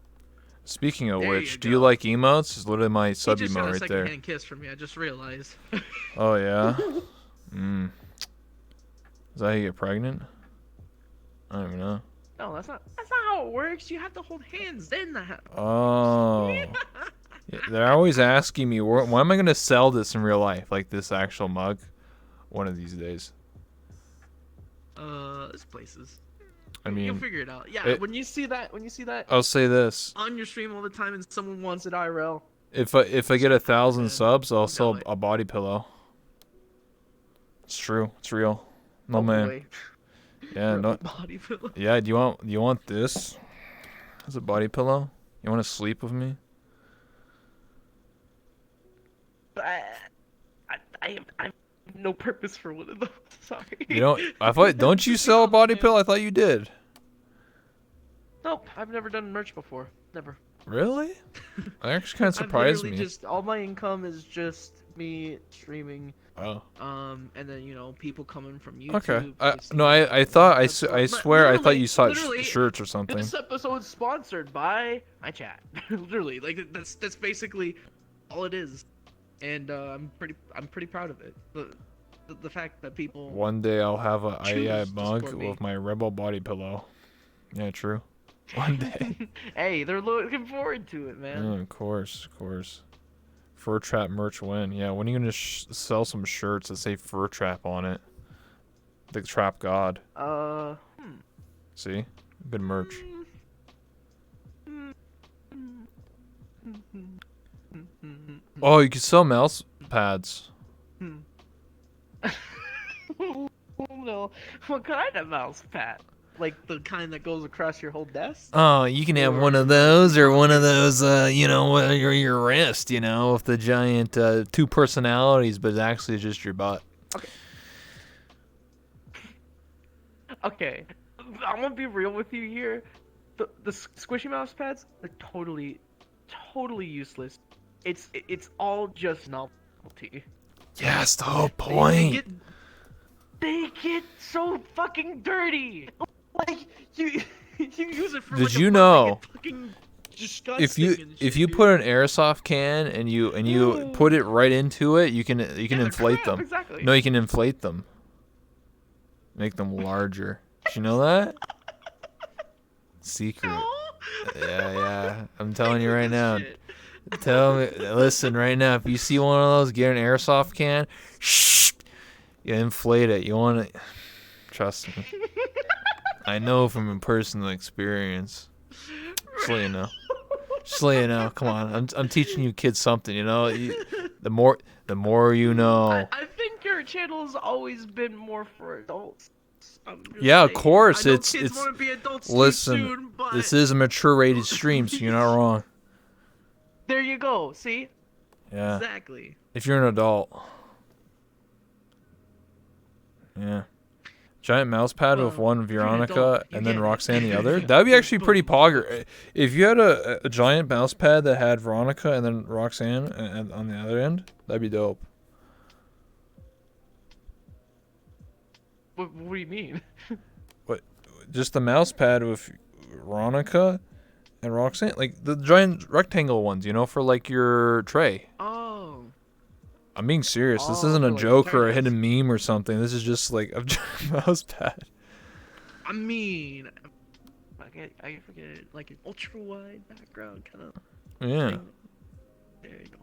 Speaking of There which, you do you go. like emotes? It's literally my He sub just emote got a right there. secondhand kiss from me. I just realized. Oh yeah? Is that how you get pregnant? I don't even know. No, that's not how it works. You have to hold hands, then that happens. Oh. Yeah, they're always asking me, when am I going to sell this in real life? Like this actual mug? One of these days. There's places. I You'll mean, figure it out. Yeah, it- when you see that I'll say this. on your stream all the time and someone wants it IRL. If I get 1,000 subs, I'll sell it. a body pillow. It's true. It's real. No man. Boy. Yeah, no. Body pillow. Yeah, do you want this as a body pillow? You want to sleep with me? I have no purpose for one of those. Sorry. You don't. I thought. Don't you sell a body pillow? I thought you did. Nope, I've never done merch before. Never. Really? That actually kind of I've surprised literally me. just all my income is just me streaming. Oh. And then people coming from YouTube. Okay. to see No, me. I thought I That's all. swear I thought Literally- you saw literally, shirts or something. This episode's sponsored by my chat. Literally, like that's basically all it is, and I'm pretty proud of it. The fact that people One day I'll have a choose II to mug support me. with my rebel body pillow. Yeah, true. One day. Hey, they're looking forward to it, man. Yeah, of course. Furtrap merch win. Yeah, when are you gonna sell some shirts that say Furtrap on it? The Trap God. See? Good merch. Oh, you can sell mouse pads. Oh no, what kind of mouse pad? Like the kind that goes across your whole desk? Oh, you can have one of those or one of those, your wrist, with the giant 2 personalities, but it's actually just your butt. Okay. Okay. I'm gonna be real with you here. The squishy mouse pads are totally useless. It's all just novelty. Yeah, that's the whole They point. get so fucking dirty. Like you use it for Did like a you month, know, they get fucking disgusting if you and if shit, you dude. put an airsoft can and you put it right into it, you can Yeah, they're inflate crap, them. exactly. No, you can inflate them. Make them larger. Did you know that? Secret. No. Yeah. I'm telling I you knew right this now. shit. Listen right now. If you see one of those, get an airsoft can. Shh. You inflate it. You want to. Trust me. I know from personal experience. Just let you know. Just let you know. Come on. I'm teaching you kids something. The more you know. I think your channel's always been more for adults. I'm just Yeah, of saying. course. I know It's kids want to be adults listen. too soon, but This is a mature rated stream, so you're not wrong. there you go. See? Yeah. Exactly. If you're an adult. Yeah. Giant mouse pad with Well, one if you're an Veronica adult, you and then get it. Roxanne the other. That'd be actually pretty pogger. If you had a giant mouse pad that had Veronica and then Roxanne and on the other end, that'd be dope. What do you mean? Just the mouse pad with Veronica and Roxanne, like the giant rectangle ones, for like your tray. Oh. I'm being serious. This Oh, isn't for a like joke or a targets. hidden meme or something. This is just like a giant mouse pad. I mean, I forget it, like an ultra wide background kind of Yeah. thing. There you go.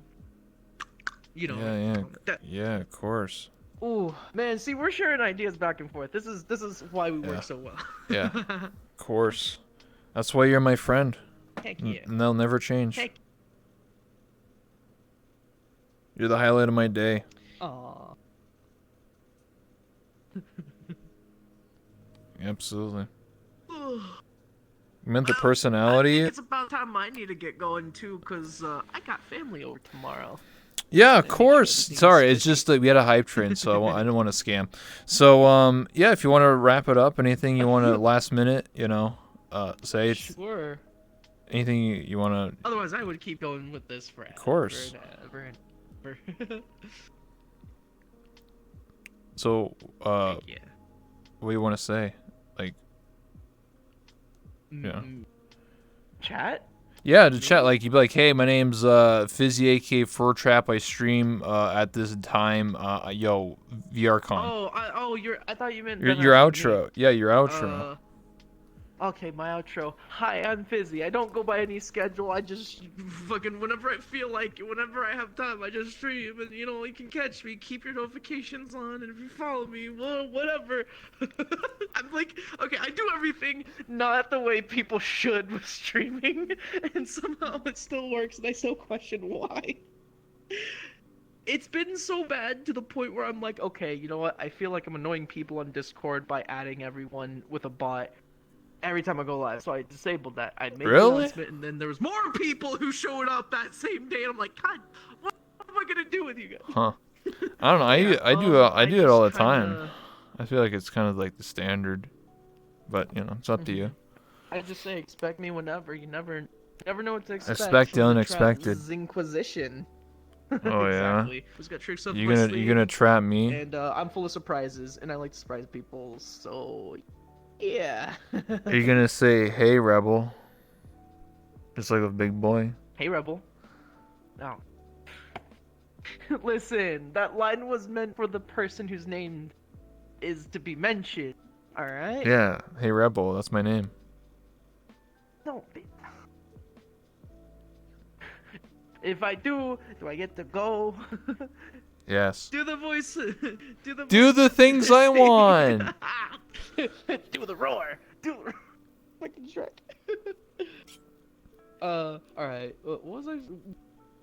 You know. Yeah. That, Yeah, of course. ooh, man. See, we're sharing ideas back and forth. This is why we Yeah. work so well. Yeah. Of course. That's why you're my friend. Heck yeah. And they'll never change. Heck. You're the highlight of my day. Aw. Absolutely. Ugh. You meant the I personality? think it's about time I need to get going too, cause I got family over tomorrow. Yeah, of Make sure course. everything's Sorry, it's squishy. just that we had a hype train, so I didn't want to scam. So, yeah, if you want to wrap it up, anything you want to last minute, say, Sure. anything you want to. Otherwise, I would keep going with this forever. Of course. And ever and ever. So, yeah. what do you want to say? Like, yeah. Chat? Yeah, to chat, like, you'd be like, hey, my name's Fizzy, aka Furtrap. I stream at this time. Yo, VRCon. I thought you meant Your outro. Yeah, your outro. Okay, my outro. Hi, I'm Fizzy. I don't go by any schedule. I just fucking whenever I feel like it, whenever I have time, I just stream, and you can catch me. Keep your notifications on, and if you follow me, well, whatever. I'm like, okay, I do everything not the way people should with streaming, and somehow it still works, and I still question why. It's been so bad to the point where I'm like, okay, you know what? I feel like I'm annoying people on Discord by adding everyone with a bot every time I go live, so I disabled that. I made an Really? announcement, and then there was more people who showed up that same day, and I'm like, God, what am I gonna do with you guys? Huh. I don't know. Yeah, I do it all the just time. kinda- I feel like it's kind of like the standard, but it's up to you. I just say expect me whenever. You never know what to expect. Expect the from unexpected. This is Inquisition. Oh, yeah? Exactly. Who's got tricks up You my gonna sleeve, you gonna trap me? and I'm full of surprises, and I like to surprise people. So, yeah. Are you gonna say, "Hey, rebel," just like a big boy? Hey, Rebel. No. Listen, that line was meant for the person whose name is to be mentioned. Alright? Yeah. Hey, rebel. That's my name. No. If I do I get to go? Yes. Do the voice. Do the things I want. Do the roar. Do the fucking Shrek. Alright. What was I?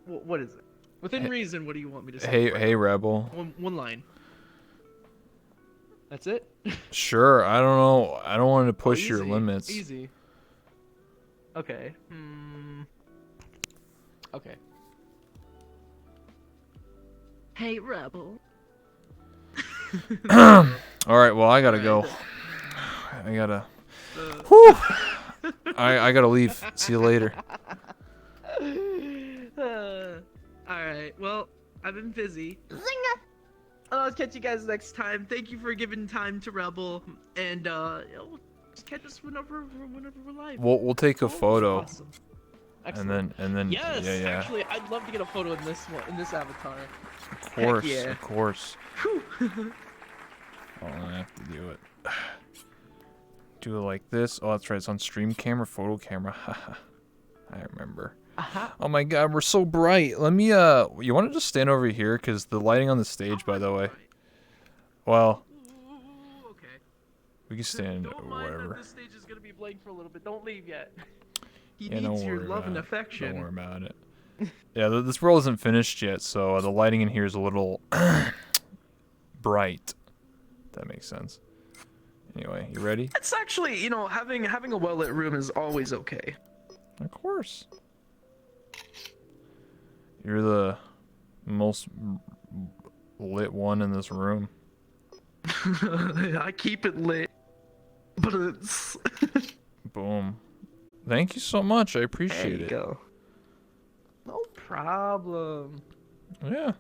What is it? Within reason, what do you want me to say? Hey, rebel. One line. That's it? Sure. I don't know. I don't want to push your Easy, limits. Easy. Okay. Okay. Hey, Rebel. All right. Well, I gotta go. I gotta. Whew. I gotta leave. See you later. Alright, well, I've been busy. Zinga! I'll catch you guys next time. Thank you for giving time to Rebel, and just catch us whenever we're live. We'll take a Oh, photo, awesome. and then Yes, yeah. actually, I'd love to get a photo in this one, in this avatar. Of course, yeah. of course. Whew. Oh, I have to do it. Do it like this. Oh, that's right. It's on stream camera, photo camera. I remember. Oh my god, we're so bright. Let me, you want to just stand over here? Because the lighting on the stage, by the way. Well, Ooh, okay. we can stand Don't mind that whatever. this stage is gonna be blank for a little bit. Don't leave yet. He Yeah, needs don't your worry love about and it. affection. Don't worry about it. Yeah, this world isn't finished yet, so the lighting in here is a little bright. If that makes sense. Anyway, you ready? It's actually, you know, having a well-lit room is always okay. Of course. You're the most lit one in this room. I keep it lit, but it's. Boom. Thank you so much. I There appreciate you it. go. No problem. Yeah.